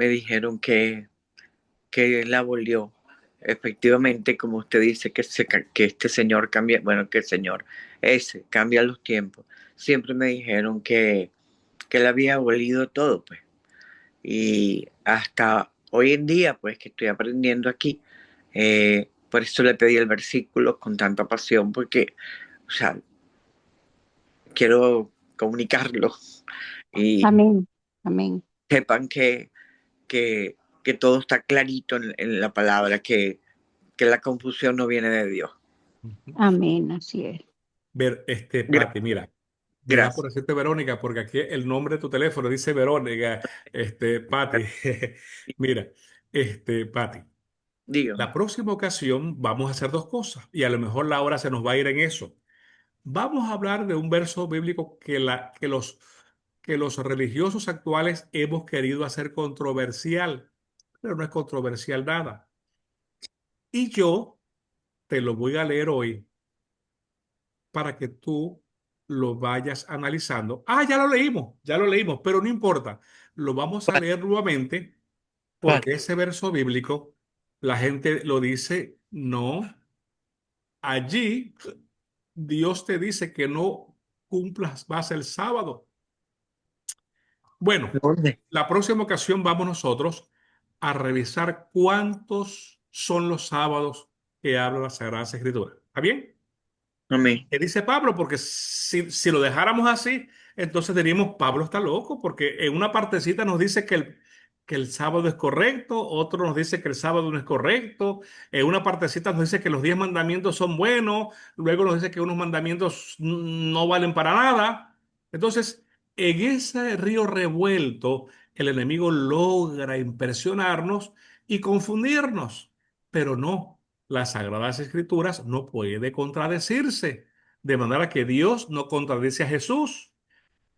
dijeron que él abolió. Efectivamente, como usted dice, que este señor cambia, bueno, que el señor ese cambia los tiempos. Siempre me dijeron que él había abolido todo, pues. Y hasta hoy en día, pues, que estoy aprendiendo aquí, por eso le pedí el versículo con tanta pasión, porque, o sea, quiero comunicarlo y Amén. Amén. sepan que, que todo está clarito en la palabra, que la confusión no viene de Dios. Amén. Así es. Pati, mira, me da por Gracias. decirte Verónica, porque aquí el nombre de tu teléfono dice Verónica, Pati. Mira, Pati, Dígame. la próxima ocasión vamos a hacer dos cosas y a lo mejor la hora se nos va a ir en eso. Vamos a hablar de un verso bíblico que los religiosos actuales hemos querido hacer controversial, pero no es controversial nada. Y yo te lo voy a leer hoy para que tú lo vayas analizando. Ah, ya lo leímos, pero no importa. Lo vamos a ¿Cuál? leer nuevamente ¿Cuál? porque ese verso bíblico, la gente lo dice, no, allí Dios te dice que no cumplas más el sábado. Bueno, ¿Dónde? la próxima ocasión vamos nosotros a revisar cuántos son los sábados que habla la Sagrada Escritura. ¿Está bien? Amén. ¿Qué dice Pablo? Porque si lo dejáramos así, entonces diríamos, Pablo está loco, porque en una partecita nos dice que el sábado es correcto, otro nos dice que el sábado no es correcto, en una partecita nos dice que los 10 mandamientos son buenos, luego nos dice que unos mandamientos no valen para nada. Entonces, en ese río revuelto, el enemigo logra impresionarnos y confundirnos, pero no, las Sagradas Escrituras no puede contradecirse. De manera que Dios no contradice a Jesús,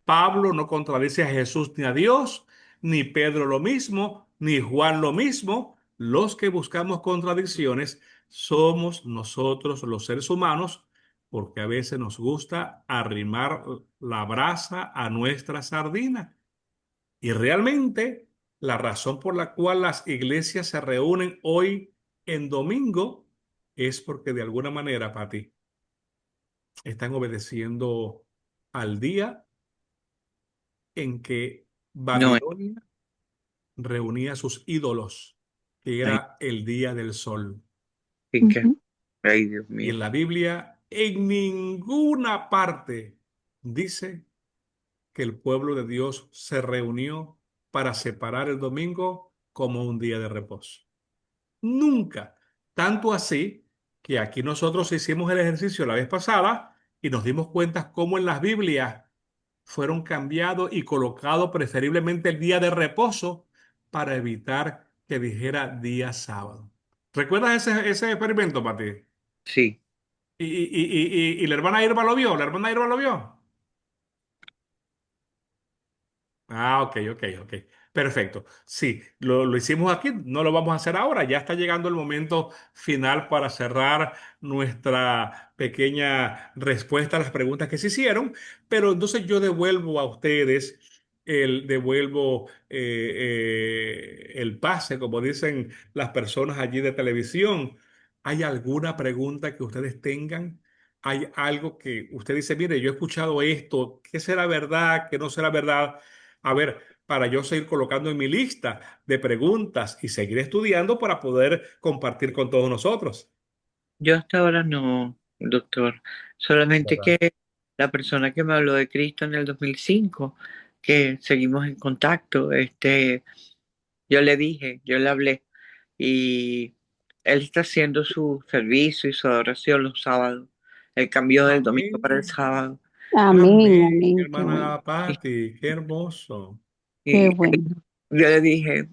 Pablo no contradice a Jesús ni a Dios, ni Pedro lo mismo, ni Juan lo mismo. Los que buscamos contradicciones somos nosotros los seres humanos, porque a veces nos gusta arrimar la brasa a nuestra sardina. Y realmente la razón por la cual las iglesias se reúnen hoy en domingo es porque de alguna manera, Pati, están obedeciendo al día en que No, Babilonia reunía a sus ídolos, que ay, era el día del sol. sí que, Ujú. ay, Dios Y mío. en la Biblia, en ninguna parte dice que el pueblo de Dios se reunió para separar el domingo como un día de reposo. Nunca. Tanto así que aquí nosotros hicimos el ejercicio la vez pasada y nos dimos cuenta cómo en las Biblias fueron cambiados y colocados preferiblemente el día de reposo para evitar que dijera día sábado. ¿Recuerdas ese experimento, Pati? Sí, Y la hermana Irma lo vio, la hermana Irma lo vio. Ah, ok, ok, ok. Perfecto. Sí, lo hicimos aquí, no lo vamos a hacer ahora. Ya está llegando el momento final para cerrar nuestra pequeña respuesta a las preguntas que se hicieron. Pero entonces yo devuelvo a ustedes el pase, como dicen las personas allí de televisión. ¿Hay alguna pregunta que ustedes tengan? ¿Hay algo que usted dice, mire, yo he escuchado esto, ¿qué será verdad, qué no será verdad? A ver, para yo seguir colocando en mi lista de preguntas y seguir estudiando para poder compartir con todos nosotros. yo hasta ahora no, doctor. Solamente ¿Verdad? que la persona que me habló de Cristo en el 2005, que seguimos en contacto, yo le dije, yo le hablé y él está haciendo su servicio y su adoración los sábados. Él cambió del domingo para el Amén. sábado. Amén, Amén, amén, qué bueno, hermana Patti, qué hermoso. qué Y bueno. yo le dije,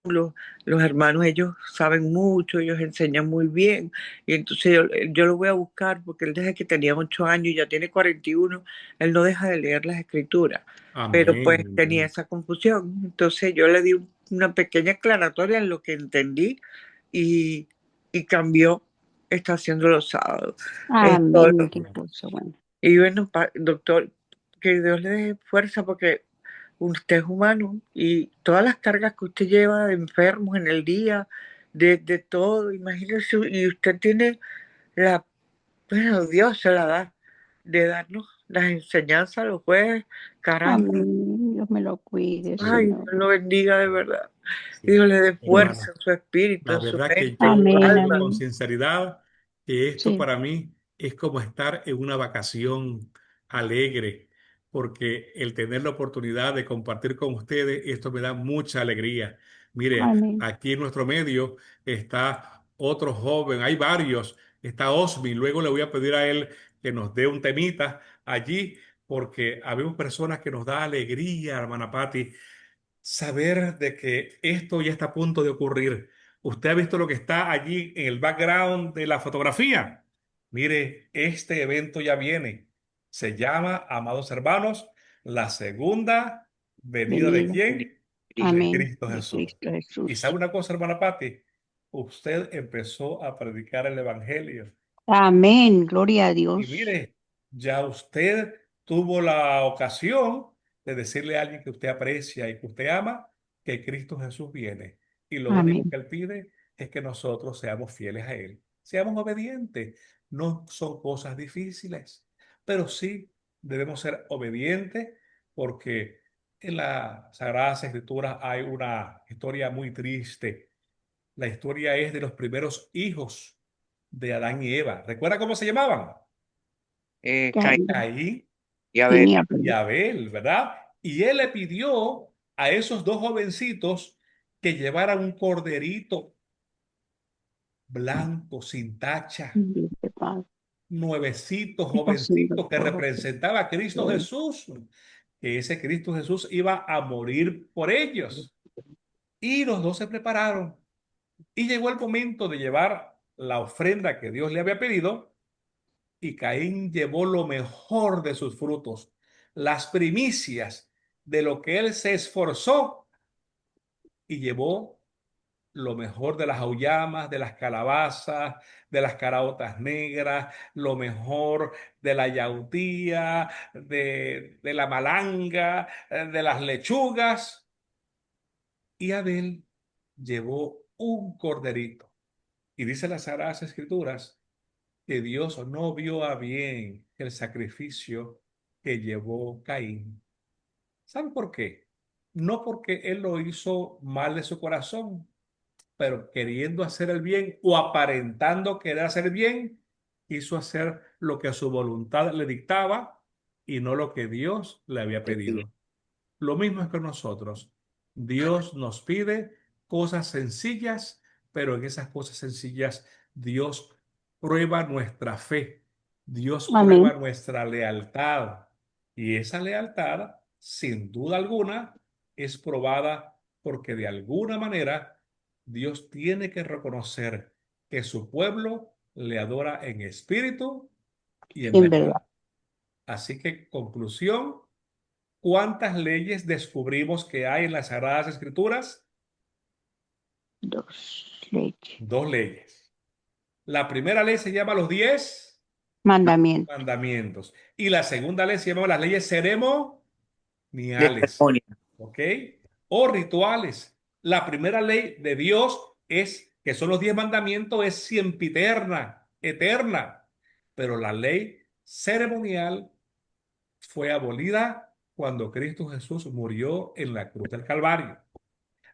los, los hermanos, ellos saben mucho, ellos enseñan muy bien. Y entonces yo lo voy a buscar porque él desde que tenía 8 años y ya tiene 41, él no deja de leer las escrituras. Pero Amén, pues tenía amén. esa confusión. Entonces yo le di una pequeña aclaratoria en lo que entendí y, y cambió, está haciendo los sábados. Esto, Amén, qué cosa buena. y bueno, doctor, que Dios le dé fuerza porque usted es humano y todas las cargas que usted lleva de enfermos en el día, de todo, imagínese, y usted tiene la, bueno, Dios se la da, de darnos las enseñanzas los jueves, caramba, Amén, Dios me lo cuide, ay, Dios Señor. lo bendiga de verdad, y Sí, Dios le dé fuerza hermana. en su espíritu, La en su verdad que mente, en yo su le Amén, digo alma. con amén. sinceridad que esto Sí, para mí es como estar en una vacación alegre, porque el tener la oportunidad de compartir con ustedes, esto me da mucha alegría. Mire, amén. aquí en nuestro medio está otro joven, hay varios, está Osmi, luego le voy a pedir a él que nos dé un temita allí, porque habemos personas que nos da alegría, hermana Patti, saber de que esto ya está a punto de ocurrir. ¿Usted ha visto lo que está allí en el background de la fotografía? Mire, este evento ya viene. Se llama, amados hermanos, la segunda venida de Venida. ¿quién? De Amén. Cristo De Jesús. Cristo Y sabe Jesús. una cosa, hermana Patti, usted empezó a predicar el evangelio. Amén. Gloria a Y Dios. mire, ya usted tuvo la ocasión de decirle a alguien que usted aprecia y que usted ama que Cristo Jesús viene. Y lo único Amén. que Él pide es que nosotros seamos fieles a Él, seamos obedientes. No son cosas difíciles, pero sí debemos ser obedientes porque en las Sagradas Escrituras hay una historia muy triste. La historia es de los primeros hijos de Adán y Eva. ¿Recuerda cómo se llamaban? Caín. Caín Y a ver, Tenía, y perdón. Abel, ¿verdad? Y él le pidió a esos dos jovencitos que llevaran un corderito blanco, sin tacha, Dice, Padre, nuevecito, está haciendo jovencito, que todo. representaba a Cristo Todo. Jesús, que ese Cristo Jesús iba a morir por ellos. Y los dos se prepararon. Y llegó el momento de llevar la ofrenda que Dios le había pedido. Y Caín llevó lo mejor de sus frutos, las primicias de lo que él se esforzó y llevó lo mejor de las auyamas, de las calabazas, de las caraotas negras, lo mejor de la yautía, de la malanga, de las lechugas. Y Abel llevó un corderito. Y dice las Sagradas Escrituras que Dios no vio a bien el sacrificio que llevó Caín. ¿Sabe por qué? No porque él lo hizo mal de su corazón, pero queriendo hacer el bien o aparentando querer hacer bien, quiso hacer lo que a su voluntad le dictaba y no lo que Dios le había pedido. Lo mismo es con nosotros. Dios nos pide cosas sencillas, pero en esas cosas sencillas Dios prueba nuestra fe, Dios prueba Amén. nuestra lealtad. Y esa lealtad, sin duda alguna, es probada porque de alguna manera Dios tiene que reconocer que su pueblo le adora en espíritu y en En verdad. verdad. Así que, conclusión. ¿Cuántas leyes descubrimos que hay en las Sagradas Escrituras? 2 leyes. 2 leyes. La primera ley se llama los 10 Mandamientos. mandamientos y la segunda ley se llama las leyes De ceremoniales, ceremonia. ¿ok? O rituales. La primera ley de Dios es, que son los 10 mandamientos, es sempiterna, eterna. Pero la ley ceremonial fue abolida cuando Cristo Jesús murió en la cruz del Calvario.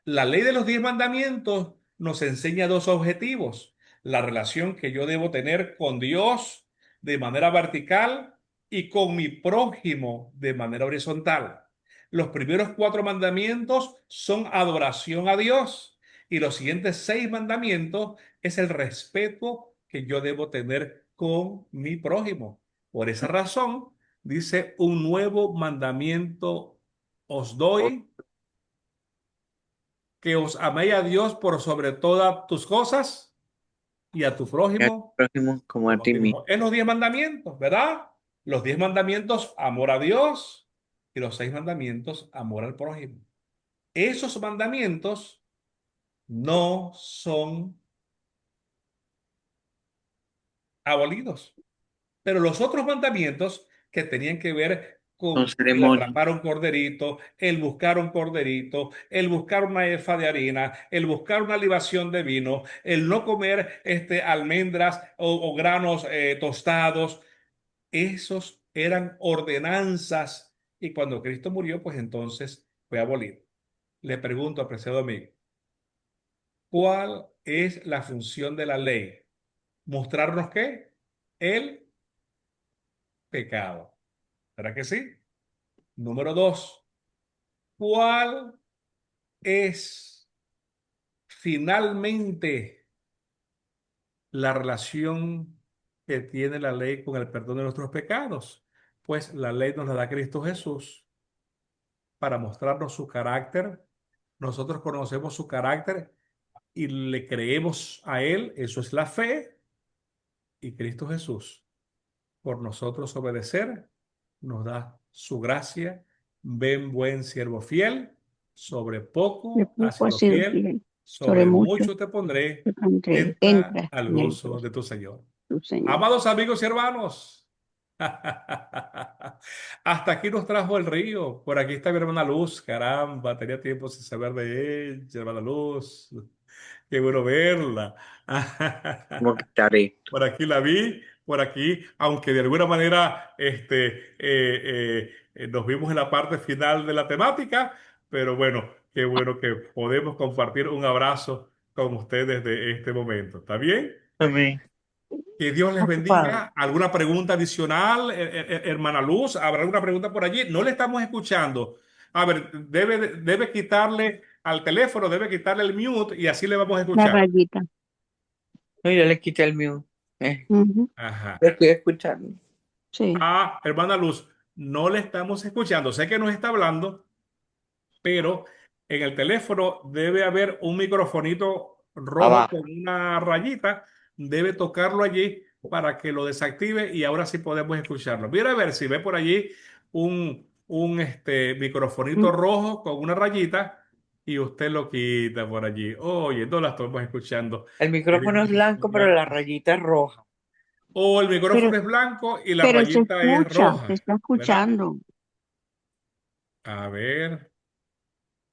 La ley de los 10 mandamientos nos enseña dos objetivos: la relación que yo debo tener con Dios de manera vertical y con mi prójimo de manera horizontal. Los primeros 4 mandamientos son adoración a Dios y los siguientes 6 mandamientos es el respeto que yo debo tener con mi prójimo. Por esa razón, dice: un nuevo mandamiento os doy, que os améis a Dios por sobre todas tus cosas y a tu Y al prójimo prójimo como a como a ti ti mismo. mismo. En los 10 mandamientos, ¿verdad? Los 10 mandamientos, amor a Dios, y los 6 mandamientos, amor al prójimo. Esos mandamientos no son abolidos. Pero los otros mandamientos que tenían que ver Son con el ceremonias. atrapar un corderito, el buscar un corderito, el buscar una efa de harina, el buscar una libación de vino, el no comer almendras o granos tostados, esos eran ordenanzas y cuando Cristo murió, pues entonces fue abolido. Le pregunto, apreciado amigo, ¿cuál es la función de la ley? ¿Mostrarnos qué? El pecado. ¿Verdad que sí? Número 2, ¿cuál es finalmente la relación que tiene la ley con el perdón de nuestros pecados? Pues la ley nos la da Cristo Jesús para mostrarnos su carácter. Nosotros conocemos su carácter y le creemos a Él. Eso es la fe. Y Cristo Jesús, por nosotros obedecer, nos da su gracia. Ven, buen siervo fiel, sobre De poco has poco has sido sido fiel, fiel. Sobre sobre mucho mucho te pondré, te pondré. entra Entra al en el gozo gozo de tu Señor. de tu Señor. Amados amigos y hermanos, hasta aquí nos trajo el río. Por aquí está mi hermana Luz. Caramba, tenía tiempo sin saber de ella, hermana Luz. Qué bueno verla. ¿Cómo quitar esto? Por aquí la vi, por aquí, aunque de alguna manera nos vimos en la parte final de la temática, pero bueno, qué bueno que podemos compartir un abrazo con ustedes de este momento. ¿Está bien? Amén. Que Dios les Ocupado. bendiga. ¿Alguna pregunta adicional, hermana Luz? ¿Habrá alguna pregunta por allí? No le estamos escuchando. A ver, debe quitarle al teléfono, debe quitarle el mute y así le vamos a La escuchar. rayita. No, yo le quité el mío. Ujú. Ajá. Lo estoy escuchando. Sí. Ah, hermana Luz, no le estamos escuchando. Sé que nos está hablando, pero en el teléfono debe haber un microfonito rojo Abajo. con una rayita. Debe tocarlo allí para que lo desactive y ahora sí podemos escucharlo. Mira a ver si ve por allí un microfonito Mm. rojo con una rayita y usted lo quita por allí. Oye, no la estamos escuchando. El micrófono es Queremos blanco, pero escuchar. la rayita es roja. O el Pero, micrófono es blanco y la pero rayita es se roja, está ¿verdad? escuchando. A ver,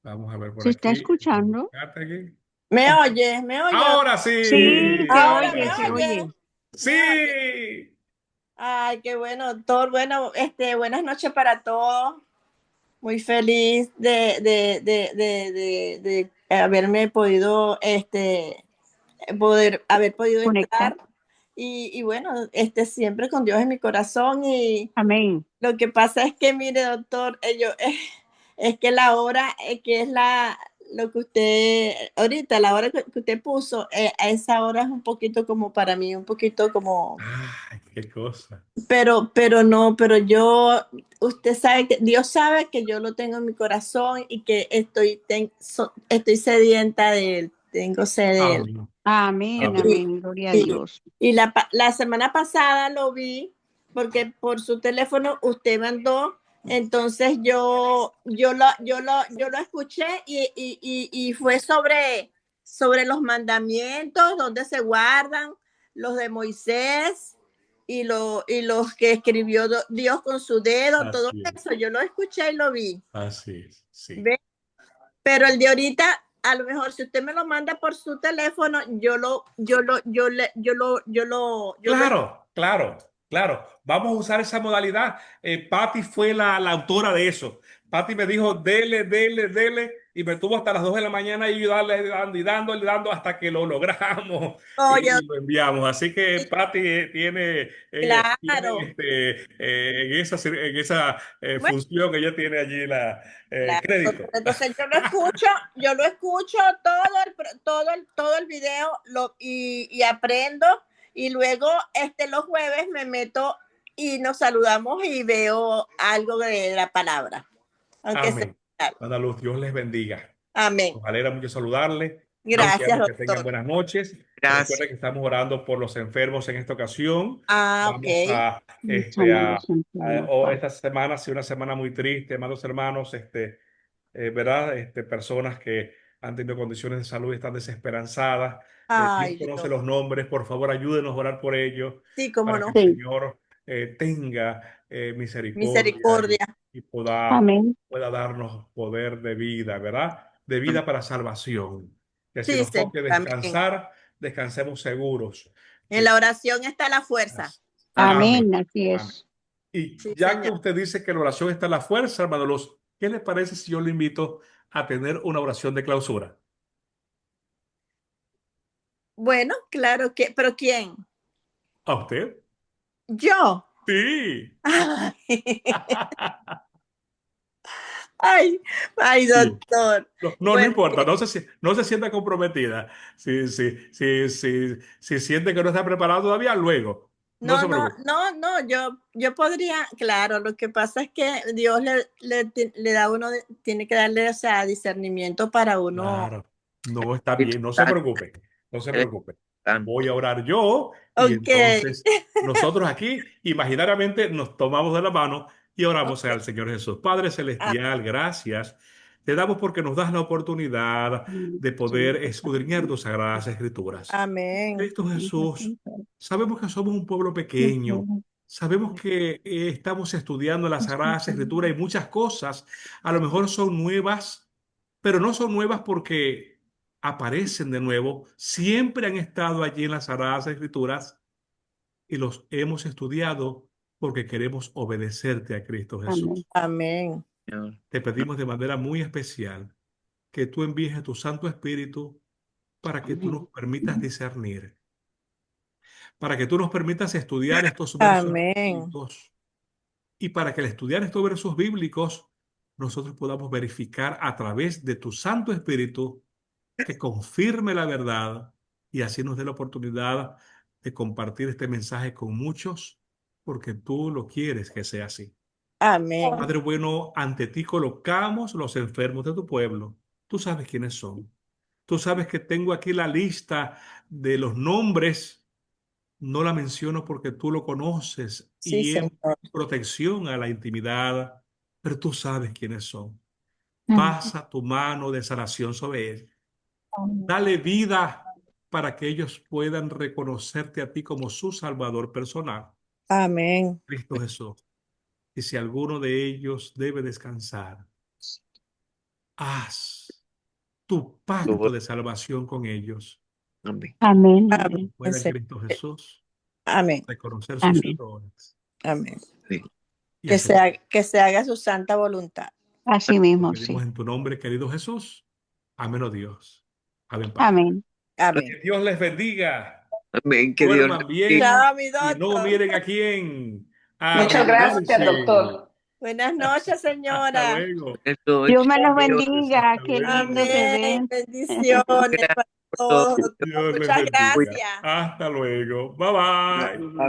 vamos a ver por Se está aquí. escuchando. Fíjate aquí. ¿Me oye? ¿Me oye? Ahora Sí, sí. se Ahora me oye, se oye. oye. ¿Me oye? Sí. Ay, qué bueno, doctor. Bueno, buenas noches para todos. Muy feliz de haberme podido, haber podido Conectar. entrar. Y bueno, siempre con Dios en mi corazón. Y Amén. lo que pasa es que, mire, doctor, es que la hora que es lo que usted, ahorita, la hora que usted puso, a esa hora es un poquito como para mí, un poquito como, Ay, qué cosa. pero no, pero usted sabe que, Dios sabe que yo lo tengo en mi corazón y que estoy sedienta de él, tengo sed de él. Amén. Amén, Amén. amén. Gloria a Y, Dios. y la semana pasada lo vi porque por su teléfono usted mandó, entonces yo lo escuché y fue sobre los mandamientos, donde se guardan los de Moisés y los que escribió Dios con su dedo, todo Así es. eso, yo lo escuché y lo vi. Así es. Sí. ¿Ve? Pero el de ahorita, a lo mejor si usted me lo manda por su teléfono, yo lo. Claro, claro, claro. Vamos a usar esa modalidad. Patty fue la autora de eso. Patty me dijo, dele, dele, dele, y me tuvo hasta las 2 de la mañana y yo dando y dando y dando hasta que lo logramos Oye, y lo enviamos. Así que Patty tiene claro, en esa bueno, función que ella tiene allí claro. crédito. Entonces yo lo escucho todo el video y aprendo y luego los jueves me meto y nos saludamos y veo algo de la palabra, aunque sea. Amén. Ana Luz, Dios les bendiga. Amén. Nos alegra mucho saludarle. Gracias, Deseamos que tengan doctor. buenas noches. Gracias. Recuerden que estamos orando por los enfermos en esta ocasión. Ah, Vamos ok. esta semana ha sido una semana muy triste, amados hermanos, ¿verdad? Personas que han tenido condiciones de salud y están desesperanzadas. Dios Ay, conoce Dios. los nombres. Por favor, ayúdenos a orar por ellos Sí, cómo para que no. el Sí. Señor tenga misericordia Misericordia. y pueda darnos poder de vida, ¿verdad? De vida para salvación. Que si Sí, nos Señor. toque Amén. descansar, descansemos seguros. En la oración está la fuerza. Amén. Amén, así Amén. es. Y Sí, ya que señor. usted dice que la oración está en la fuerza, hermano Luz, ¿qué le parece si yo le invito a tener una oración de clausura? Bueno, claro que, pero ¿quién? ¿A usted? Yo. Sí. Ay, ay, Sí. doctor. No, no, no Bueno, importa, no se sienta comprometida. Si siente que no está preparado todavía, luego. No no, se no, preocupe. no, no, yo podría, claro, lo que pasa es que Dios le da a uno, tiene que darle, o sea, discernimiento para uno. Claro, no está Espíritu bien, no se Santo, preocupe, no se el preocupe. Espíritu Santo. Voy a orar yo y Ok, entonces nosotros aquí imaginariamente nos tomamos de la mano y oramos ok. al Señor Jesús. Padre Ah, Celestial, gracias. Te damos porque nos das la oportunidad de poder escudriñar tus sagradas escrituras. amén, Cristo Jesús, sabemos que somos un pueblo pequeño, sabemos que estamos estudiando las sagradas escrituras y muchas cosas a lo mejor son nuevas, pero no son nuevas porque aparecen de nuevo, siempre han estado allí en las Sagradas Escrituras y los hemos estudiado porque queremos obedecerte a Cristo Amén. Jesús. amén, Señor. Te pedimos de manera muy especial que tú envíes a tu Santo Espíritu para que tú nos permitas discernir, para que tú nos permitas estudiar estos versos amén, bíblicos y para que al estudiar estos versos bíblicos nosotros podamos verificar a través de tu Santo Espíritu que confirme la verdad y así nos dé la oportunidad de compartir este mensaje con muchos, porque tú lo quieres que sea así. amén. Padre bueno, ante ti colocamos los enfermos de tu pueblo. Tú sabes quiénes son. Tú sabes que tengo aquí la lista de los nombres. No la menciono porque tú lo conoces Sí, y es Señor. protección a la intimidad, pero tú sabes quiénes son. Amén. Pasa tu mano de sanación sobre él. Dale vida para que ellos puedan reconocerte a ti como su Salvador personal, Amén, Cristo Jesús. Y si alguno de ellos debe descansar, haz. tu pacto de salvación con ellos. Amén. Amén. Amén. Pueda en Sí. Cristo Jesús Amén. reconocer sus Amén. errores Amén. Sí. y Que se haga su santa voluntad. Así lo mismo, pedimos sí. en tu nombre, querido Jesús. Amén, oh Dios. Ave Padre. Amén. Amén. Que Dios les bendiga. Amén. Que Dios Duerman les bien bendiga. Chao, mi y no doctor. miren a quién. A Muchas gracias, moverse. doctor. Buenas noches, Hasta señora. luego. Buenas noches. Dios me los Bendiciones. bendiga. Hasta Qué luego. lindo se Amén. ven. Bendiciones Gracias para por todo. todos. Dios les Muchas bendiga. gracias. Hasta luego. Bye bye. Bye.